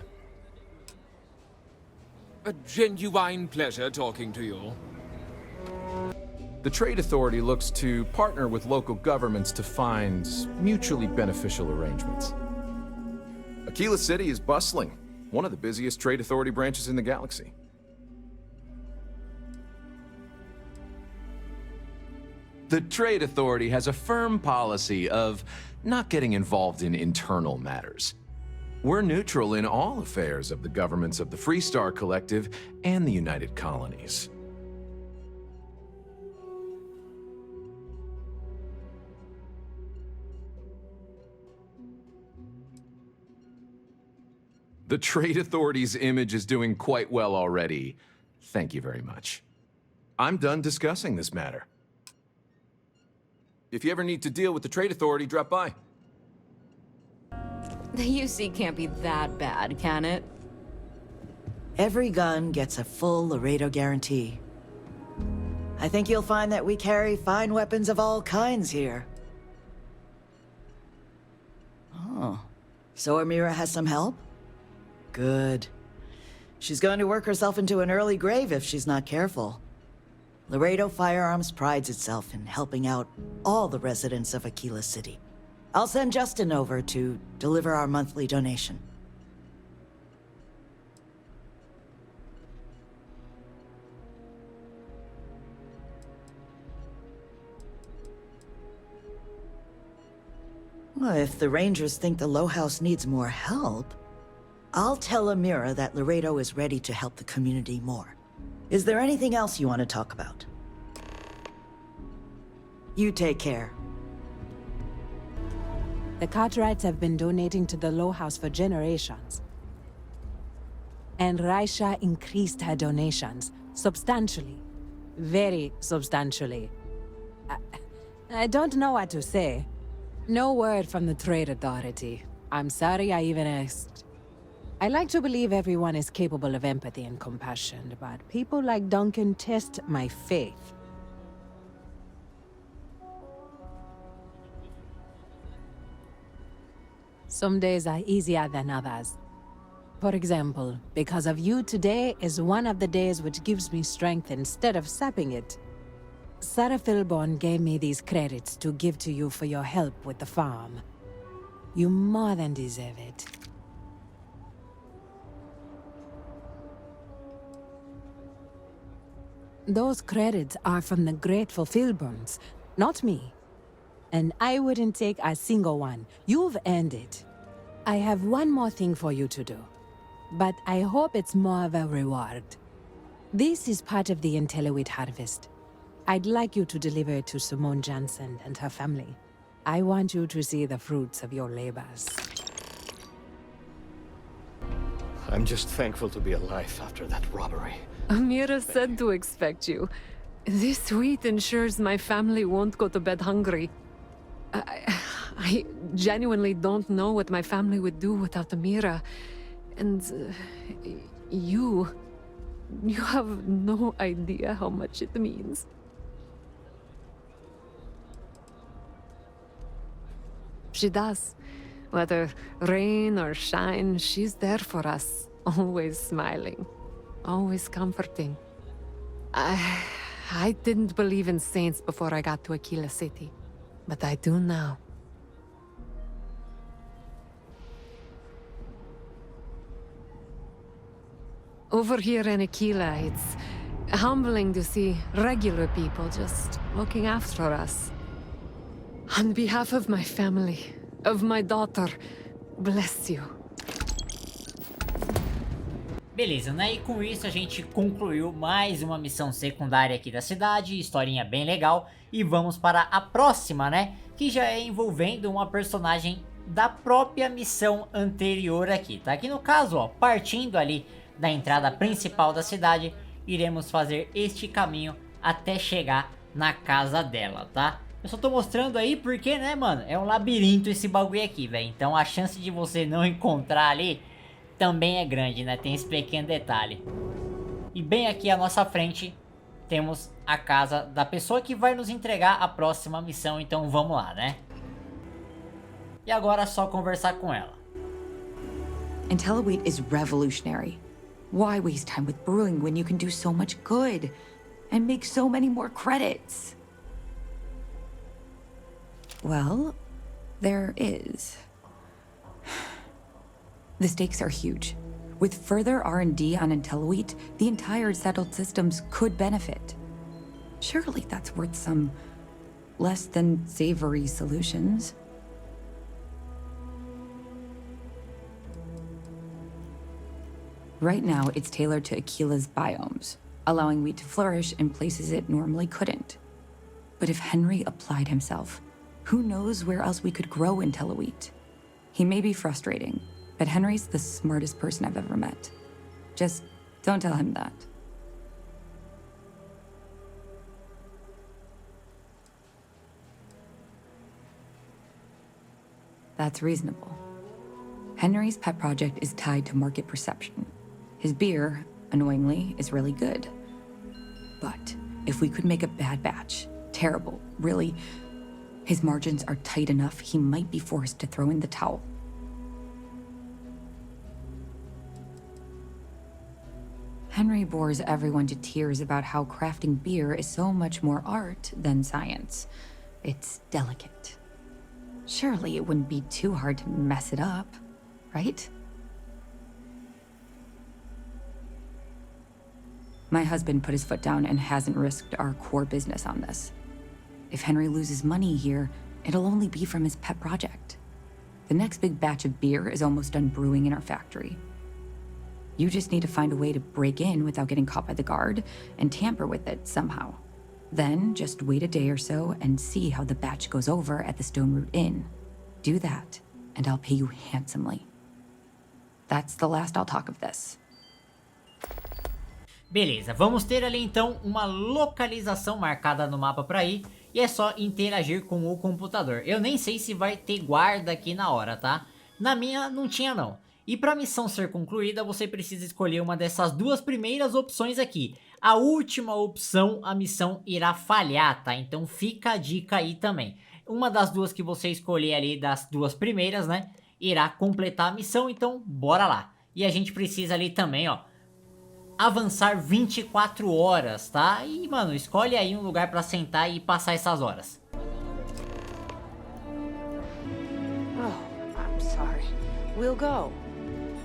A genuine pleasure talking to you. The Trade Authority looks to partner with local governments to find mutually beneficial arrangements. Akila City is bustling, one of the busiest Trade Authority branches in the galaxy. The Trade Authority has a firm policy of not getting involved in internal matters. We're neutral in all affairs of the governments of the Freestar Collective and the United Colonies. The Trade Authority's image is doing quite well already. Thank you very much. I'm done discussing this matter. If you ever need to deal with the Trade Authority, drop by. The UC can't be that bad, can it? Every gun gets a full Laredo guarantee. I think you'll find that we carry fine weapons of all kinds here. Oh, so Amira has some help? Good. She's going to work herself into an early grave if she's not careful. Laredo Firearms prides itself in helping out all the residents of Akila City. I'll send Justin over to deliver our monthly donation. Well, if the Rangers think the Low House needs more help, I'll tell Amira that Laredo is ready to help the community more. Is there anything else you want to talk about? You take care. The Cartwrights have been donating to the Low House for generations. And Raisha increased her donations substantially. Very substantially. I don't know what to say. No word from the Trade Authority. I'm sorry I even asked. I like to believe everyone is capable of empathy and compassion, but people like Duncan test my faith. Some days are easier than others. For example, because of you, today is one of the days which gives me strength instead of sapping it. Sarah Philborn gave me these credits to give to you for your help with the farm. You more than deserve it. Those credits are from the grateful Philborns, not me. And I wouldn't take a single one. You've earned it. I have one more thing for you to do. But I hope it's more of a reward. This is part of the Intelliwit harvest. I'd like you to deliver it to Simone Jansen and her family. I want you to see the fruits of your labors. I'm just thankful to be alive after that robbery. Amira said to expect you. This wheat ensures my family won't go to bed hungry. I genuinely don't know what my family would do without Amira. And you have no idea how much it means. She does. Whether rain or shine, she's there for us, always smiling. Always comforting. I didn't believe in saints before I got to Akila City, but I do now. Over here in Akila, it's humbling to see regular people just looking after us. On behalf of my family, of my daughter, bless you. Beleza, né? E com isso a gente concluiu mais uma missão secundária aqui da cidade, historinha bem legal. E vamos para a próxima, né? Que já é envolvendo uma personagem da própria missão anterior aqui, tá? Aqui no caso, ó, partindo ali da entrada principal da cidade, iremos fazer este caminho até chegar na casa dela, tá? Eu só tô mostrando aí porque, né, mano, é um labirinto esse bagulho aqui, velho. Então a chance de você não encontrar ali também é grande, né? Tem esse pequeno detalhe. E bem aqui à nossa frente temos a casa da pessoa que vai nos entregar a próxima missão. Então vamos lá, né? E agora é só conversar com ela. IntelliWheat is revolutionary. Why waste time with brewing when you can do so much good and make so many more credits? Well, there is. The stakes are huge. With further R&D on IntelliWheat, the entire settled systems could benefit. Surely that's worth some less than savory solutions. Right now, it's tailored to Akila's biomes, allowing wheat to flourish in places it normally couldn't. But if Henry applied himself, who knows where else we could grow IntelliWheat? He may be frustrating, but Henry's the smartest person I've ever met. Just don't tell him that. That's reasonable. Henry's pet project is tied to market perception. His beer, annoyingly, is really good. But if we could make a bad batch, terrible, really, his margins are tight enough he might be forced to throw in the towel. Henry bores everyone to tears about how crafting beer is so much more art than science. It's delicate. Surely it wouldn't be too hard to mess it up, right? My husband put his foot down and hasn't risked our core business on this. If Henry loses money here, it'll only be from his pet project. The next big batch of beer is almost done brewing in our factory. You just need to find a way to break in without getting caught by the guard and tamper with it somehow. Then just wait a day or so and see how the batch goes over at the Stone Root Inn. Do that, and I'll pay you handsomely. That's the last I'll talk of this. Beleza, vamos ter ali então uma localização marcada no mapa para ir. E é só interagir com o computador. Eu nem sei se vai ter guarda aqui na hora, tá? Na minha não tinha não. E para a missão ser concluída, você precisa escolher uma dessas duas primeiras opções aqui. A última opção, a missão irá falhar, tá? Então fica a dica aí também. Uma das duas que você escolher ali, das duas primeiras, né? Irá completar a missão, então bora lá. E a gente precisa ali também, ó, avançar 24 horas, tá? E, mano, escolhe aí um lugar pra sentar e passar essas horas. Oh, I'm sorry. We'll go.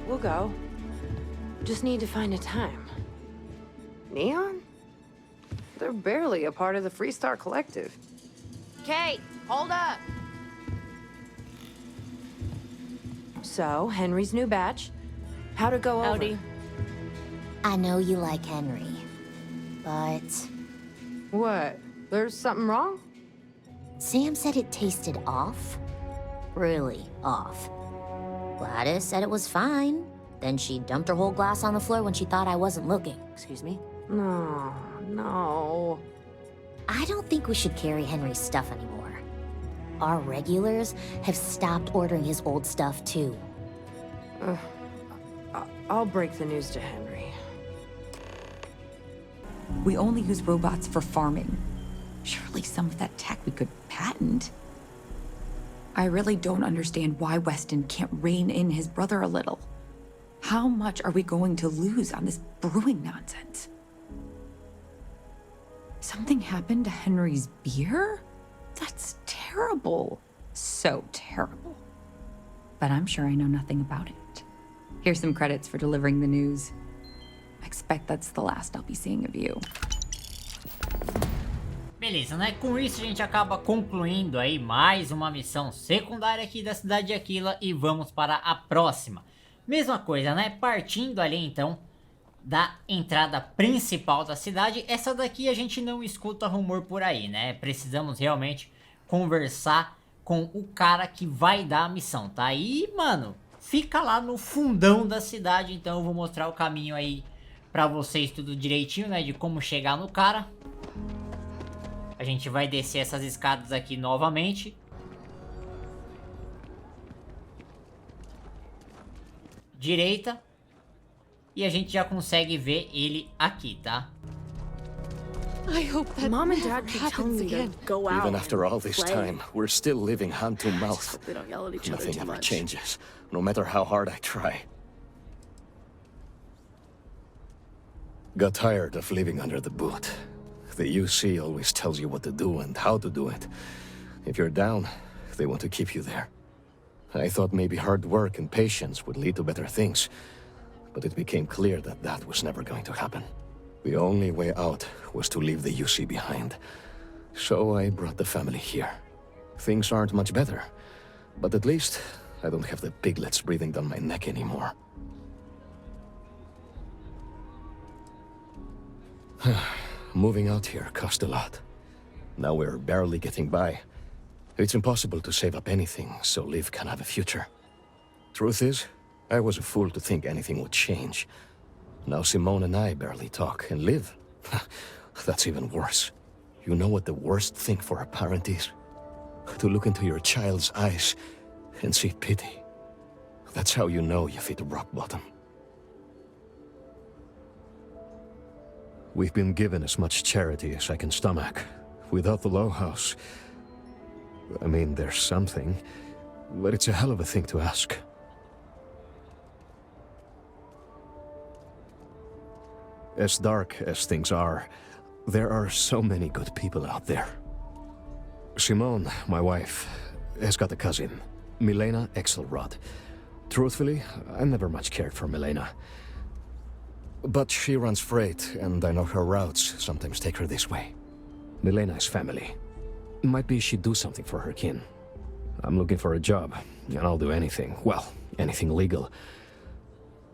We'll go. Just need to find a time. Neon? They're barely a part of the Freestar Collective. Kate, hold up! So, Henry's new batch. How'd it go over? I know you like Henry, but... What? There's something wrong? Sam said it tasted off. Really off. Gladys said it was fine. Then she dumped her whole glass on the floor when she thought I wasn't looking. Excuse me? No. I don't think we should carry Henry's stuff anymore. Our regulars have stopped ordering his old stuff too. I'll break the news to Henry. We only use robots for farming. Surely some of that tech we could patent. I really don't understand why Weston can't rein in his brother a little. How much are we going to lose on this brewing nonsense? Something happened to Henry's beer? That's terrible. So terrible. But I'm sure I know nothing about it. Here's some credits for delivering the news. I expect that's the last I'll be seeing of you. Beleza, né? Com isso a gente acaba concluindo aí mais uma missão secundária aqui da Cidade de Akila e vamos para a próxima. Mesma coisa, né? Partindo ali então da entrada principal da cidade. Essa daqui a gente não escuta rumor por aí, né? Precisamos realmente conversar com o cara que vai dar a missão, tá? E, mano, fica lá no fundão da cidade, então eu vou mostrar o caminho aí pra vocês tudo direitinho, né? De como chegar no cara. A gente vai descer essas escadas aqui novamente. Direita. E a gente já consegue ver ele aqui, tá? I hope that Mom and Dad keep telling me to go out. Even after all this play. time, we're still living hand to mouth. Hope they don't yell at each other Nothing too ever much. changes, no matter how hard I try. Got tired of living under the boot. The UC always tells you what to do and how to do it. If you're down, they want to keep you there. I thought maybe hard work and patience would lead to better things, but it became clear that that was never going to happen. The only way out was to leave the UC behind. So I brought the family here. Things aren't much better, but at least I don't have the piglets breathing down my neck anymore. Moving out here cost a lot. Now we're barely getting by. It's impossible to save up anything so Liv can have a future. Truth is, I was a fool to think anything would change. Now Simone and I barely talk, and Liv, that's even worse. You know what the worst thing for a parent is? To look into your child's eyes and see pity. That's how you know you've hit rock bottom. We've been given as much charity as I can stomach. Without the Low House, I mean, there's something, but it's a hell of a thing to ask. As dark as things are, there are so many good people out there. Simone, my wife, has got a cousin, Milena Axelrod. Truthfully, I never much cared for Milena. But she runs freight, and I know her routes sometimes take her this way. Milena is family. Might be she'd do something for her kin. I'm looking for a job, and I'll do anything. Well, anything legal.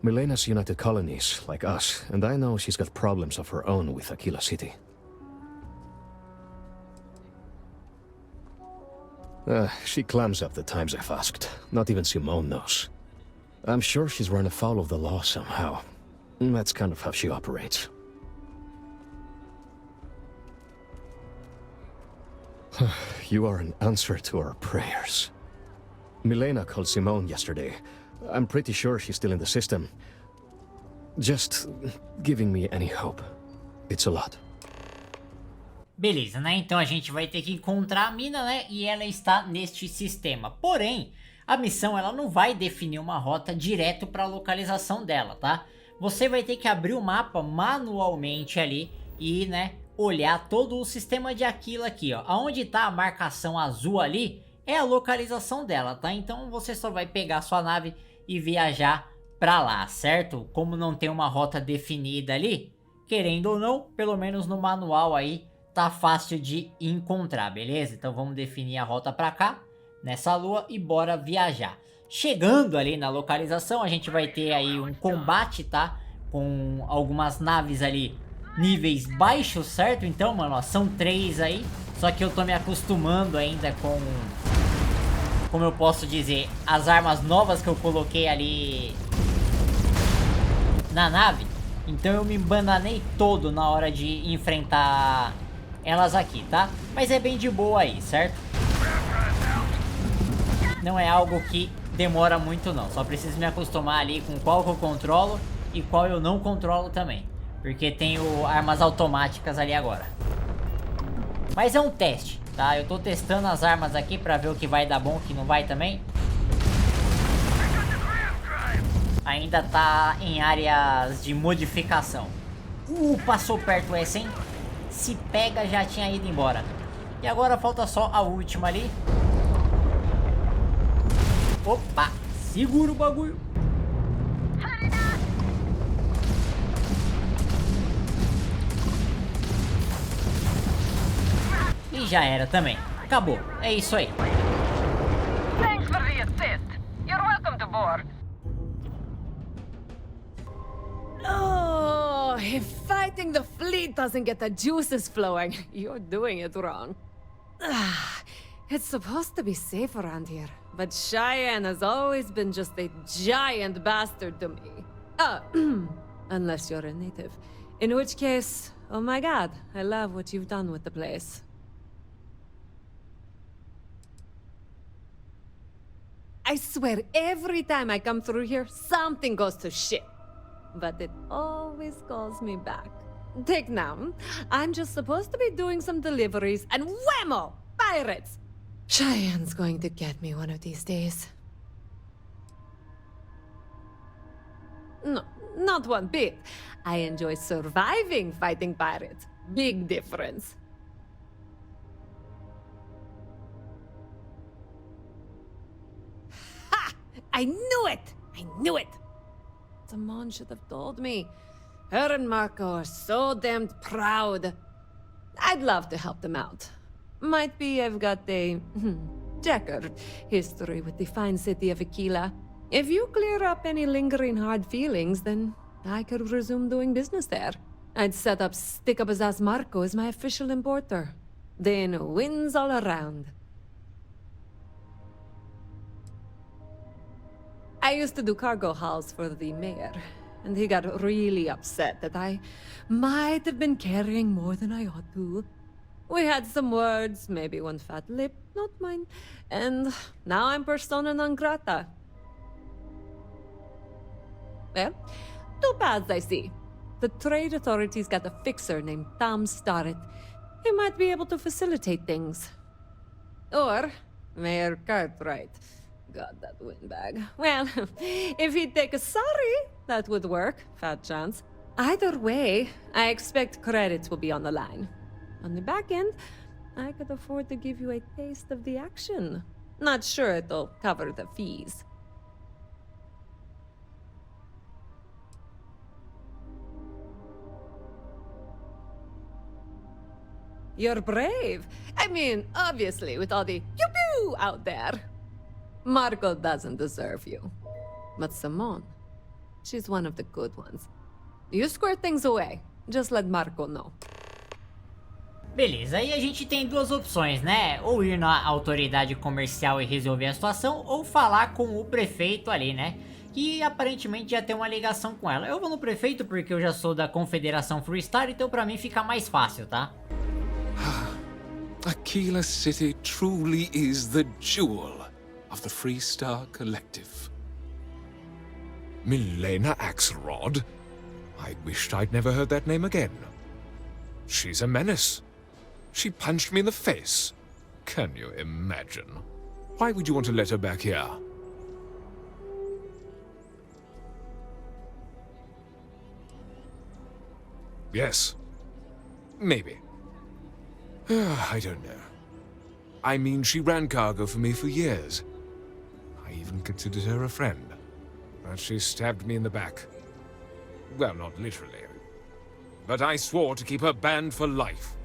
Milena's United Colonies, like us, and I know she's got problems of her own with Akila City. She clams up the times I've asked. Not even Simone knows. I'm sure she's run afoul of the law somehow. That's kind of how she operates. You are an answer to our prayers. Milena called Simone yesterday. I'm pretty sure she's still in the system. Just giving me any hope. It's a lot. Beleza, né? Então a gente vai ter que encontrar a mina, né? E ela está neste sistema. Porém, a missão ela não vai definir uma rota direto para a localização dela, tá? Você vai ter que abrir o mapa manualmente ali e, né, olhar todo o sistema de Akila aqui, ó. Aonde tá a marcação azul ali é a localização dela, tá? Então você só vai pegar a sua nave e viajar pra lá, certo? Como não tem uma rota definida ali, querendo ou não, pelo menos no manual aí tá fácil de encontrar, beleza? Então vamos definir a rota pra cá, nessa lua, e bora viajar. Chegando ali na localização, a gente vai ter aí um combate, tá? Com algumas naves ali, níveis baixos, certo? Então, mano, ó, são 3 aí. Só que eu tô me acostumando ainda com... Como eu posso dizer, as armas novas que eu coloquei ali na nave. Então eu me bananei todo na hora de enfrentar elas aqui, tá? Mas é bem de boa aí, certo? Não é algo que demora muito não. Só preciso me acostumar ali com qual que eu controlo e qual eu não controlo também. Porque tenho armas automáticas ali agora. Mas é um teste, tá? Eu tô testando as armas aqui pra ver o que vai dar bom, o que não vai também. Ainda tá em áreas de modificação. Passou perto essa, hein? Se pega, já tinha ido embora. E agora falta só a última ali. Opa! Segura o bagulho. E já era também. Acabou. É isso aí. Thanks for the assist. You're welcome to board. No! If fighting the fleet doesn't get the juices flowing, you're doing it wrong. It's supposed to be safe around here, but Cheyenne has always been just a giant bastard to me. Unless you're a native. In which case, oh my god, I love what you've done with the place. I swear, every time I come through here, something goes to shit. But it always calls me back. Take now, I'm just supposed to be doing some deliveries, and whammo! Pirates! Cheyenne's going to get me one of these days. No, not one bit. I enjoy surviving fighting pirates. Big difference. Ha! I knew it! I knew it! Simone should have told me. Her and Marco are so damned proud. I'd love to help them out. Might be I've got a checkered history with the fine city of Akila. If you clear up any lingering hard feelings, then I could resume doing business there. I'd set up stick-up-his-ass Marco as my official importer. Then wins all around. I used to do cargo hauls for the mayor, and he got really upset that I might have been carrying more than I ought to. We had some words, maybe one fat lip, not mine, and now I'm persona non grata. Well, two paths I see. The trade authorities got a fixer named Tom Starrett. He might be able to facilitate things. Or Mayor Cartwright. God, that windbag. Well, if he'd take a sorry, that would work. Fat chance. Either way, I expect credits will be on the line. On the back end, I could afford to give you a taste of the action. Not sure it'll cover the fees. You're brave. I mean, obviously, with all the pew-pew out there. Marco doesn't deserve you. But Simone, she's one of the good ones. You square things away. Just let Marco know. Beleza, aí a gente tem duas opções, né? Ou ir na autoridade comercial e resolver a situação, ou falar com o prefeito ali, né? Que aparentemente já tem uma ligação com ela. Eu vou no prefeito porque eu já sou da Confederação Freestar, então pra mim fica mais fácil, tá? Akila City truly is the jewel of the Freestar Collective. Milena Axelrod? I wished I'd never heard that name again. She's a menace. She punched me in the face. Can you imagine? Why would you want to let her back here? Yes. Maybe. I don't know. I mean, she ran cargo for me for years. I even considered her a friend. But she stabbed me in the back. Well, not literally. But I swore to keep her banned for life.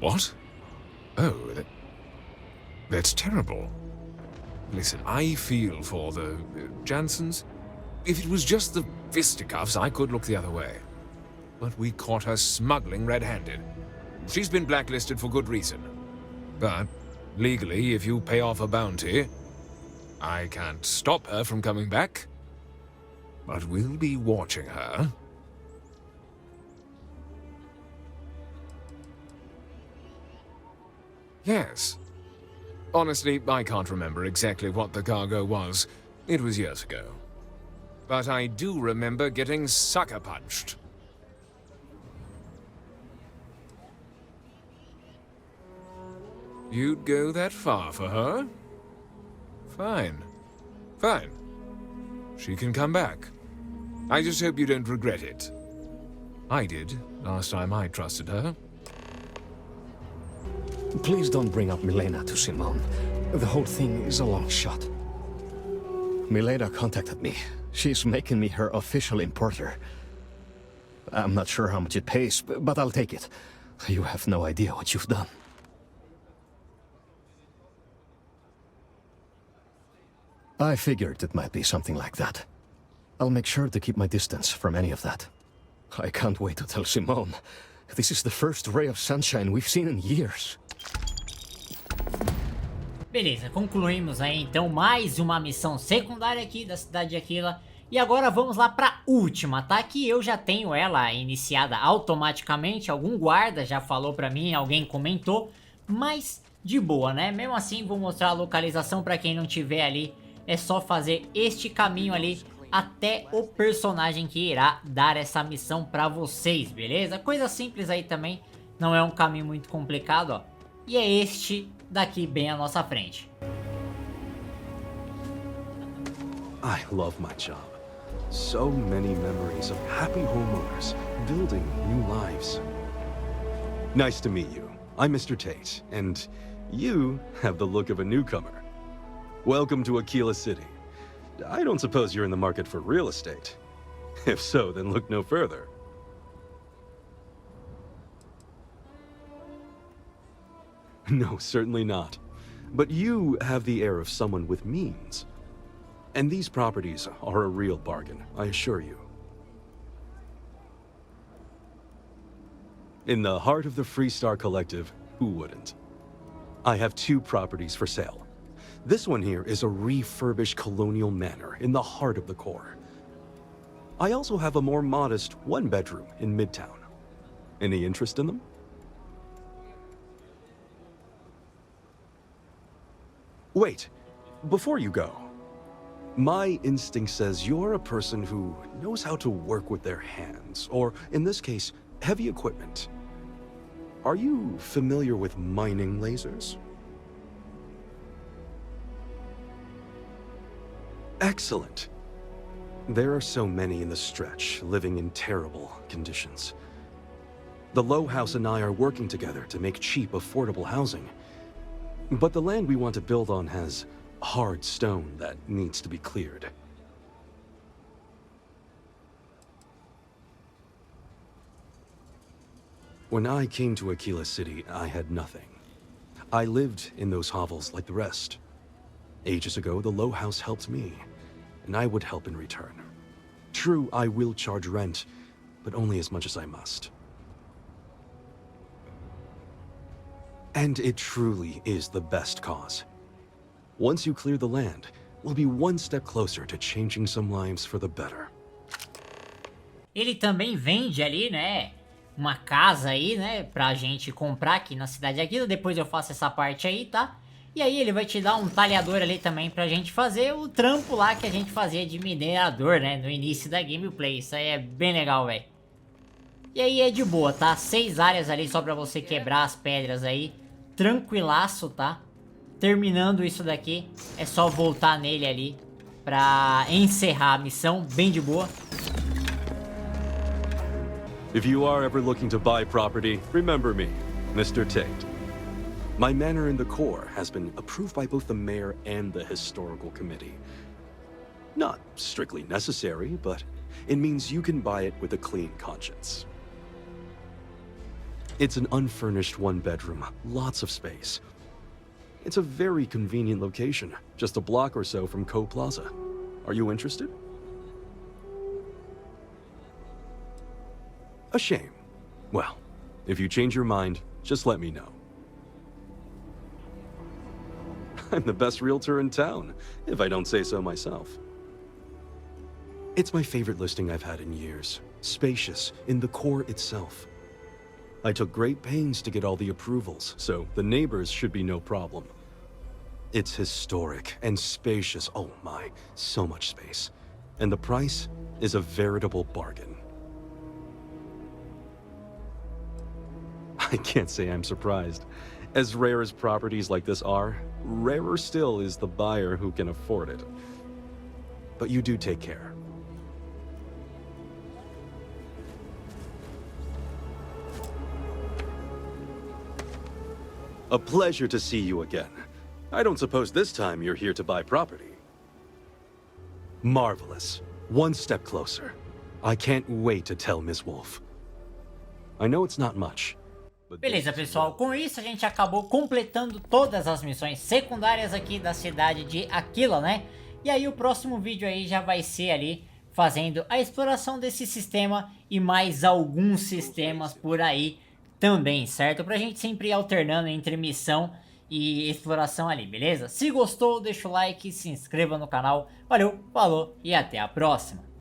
What? Oh, that's terrible. Listen, I feel for the Jansons. If it was just the fisticuffs, I could look the other way. But we caught her smuggling red-handed. She's been blacklisted for good reason. But, legally, if you pay off a bounty, I can't stop her from coming back. But we'll be watching her. Yes. Honestly, I can't remember exactly what the cargo was. It was years ago. But I do remember getting sucker punched. You'd go that far for her? Fine. Fine. She can come back. I just hope you don't regret it. I did, last time I trusted her. Please don't bring up Milena to Simone. The whole thing is a long shot. Milena contacted me. She's making me her official importer. I'm not sure how much it pays, but I'll take it. You have no idea what you've done. I figured it might be something like that. I'll make sure to keep my distance from any of that. I can't wait to tell Simone. This is the first ray of sunshine we've seen in years. Beleza, concluímos aí então mais uma missão secundária aqui da Cidade de Akila. E agora vamos lá pra última, tá? Que eu já tenho ela iniciada automaticamente. Algum guarda já falou pra mim, alguém comentou. Mas de boa, né? Mesmo assim vou mostrar a localização pra quem não tiver ali. É só fazer este caminho ali até o personagem que irá dar essa missão pra vocês, beleza? Coisa simples aí também, não é um caminho muito complicado, ó. E é este daqui bem à nossa frente. I love my job. So many memories of happy homeowners building new lives. Nice to meet you. I'm Mr. Tate, and you have the look of a newcomer. Welcome to Akila City. I don't suppose you're in the market for real estate. If so, then look no further. No, certainly not. But you have the air of someone with means. And these properties are a real bargain, I assure you. In the heart of the Freestar Collective, who wouldn't? I have 2 properties for sale. This one here is a refurbished colonial manor in the heart of the core. I also have a more modest 1-bedroom in Midtown. Any interest in them? Wait, before you go, my instinct says you're a person who knows how to work with their hands, or in this case, heavy equipment. Are you familiar with mining lasers? Excellent. There are so many in the stretch, living in terrible conditions. The Low House and I are working together to make cheap, affordable housing. But the land we want to build on has hard stone that needs to be cleared. When I came to Akila City, I had nothing. I lived in those hovels like the rest. Ages ago, the Low House helped me, and I would help in return. True, I will charge rent, but only as much as I must. And it truly is the best cause. Once you clear the land, we'll be one step closer to changing some lives for the better. Ele também vende ali, né, uma casa aí, né, pra gente comprar aqui na Cidade de Akila. Depois eu faço essa parte aí, tá? E aí ele vai te dar um talhador ali também pra gente fazer o trampo lá que a gente fazia de minerador, né, no início da gameplay. Isso aí é bem legal, velho. E aí é de boa, tá? 6 áreas ali só pra você quebrar as pedras aí. Tranquilaço, tá? Terminando isso daqui, é só voltar nele ali pra encerrar a missão, bem de boa. If you are ever looking to buy property, remember me, Mr. Tate. My manor in the core has been approved by both the mayor and the historical committee. Not strictly necessary, but it means you can buy it with a clean conscience. It's an unfurnished 1-bedroom, lots of space. It's a very convenient location, just a block or so from Co Plaza. Are you interested? A shame. Well, if you change your mind, just let me know. I'm the best realtor in town, if I don't say so myself. It's my favorite listing I've had in years. Spacious, in the core itself. I took great pains to get all the approvals, so the neighbors should be no problem. It's historic and spacious. Oh my, so much space. And the price is a veritable bargain. I can't say I'm surprised. As rare as properties like this are, rarer still is the buyer who can afford it. But you do take care. A pleasure to see you again. I don't suppose this time you're here to buy property. Marvelous. One step closer. I can't wait to tell Ms. Wolf. I know it's not much. Beleza, pessoal, com isso a gente acabou completando todas as missões secundárias aqui da Cidade de Akila, né? E aí o próximo vídeo aí já vai ser ali fazendo a exploração desse sistema e mais alguns sistemas por aí também, certo? Pra gente sempre ir alternando entre missão e exploração ali, beleza? Se gostou, deixa o like, se inscreva no canal. Valeu, falou e até a próxima!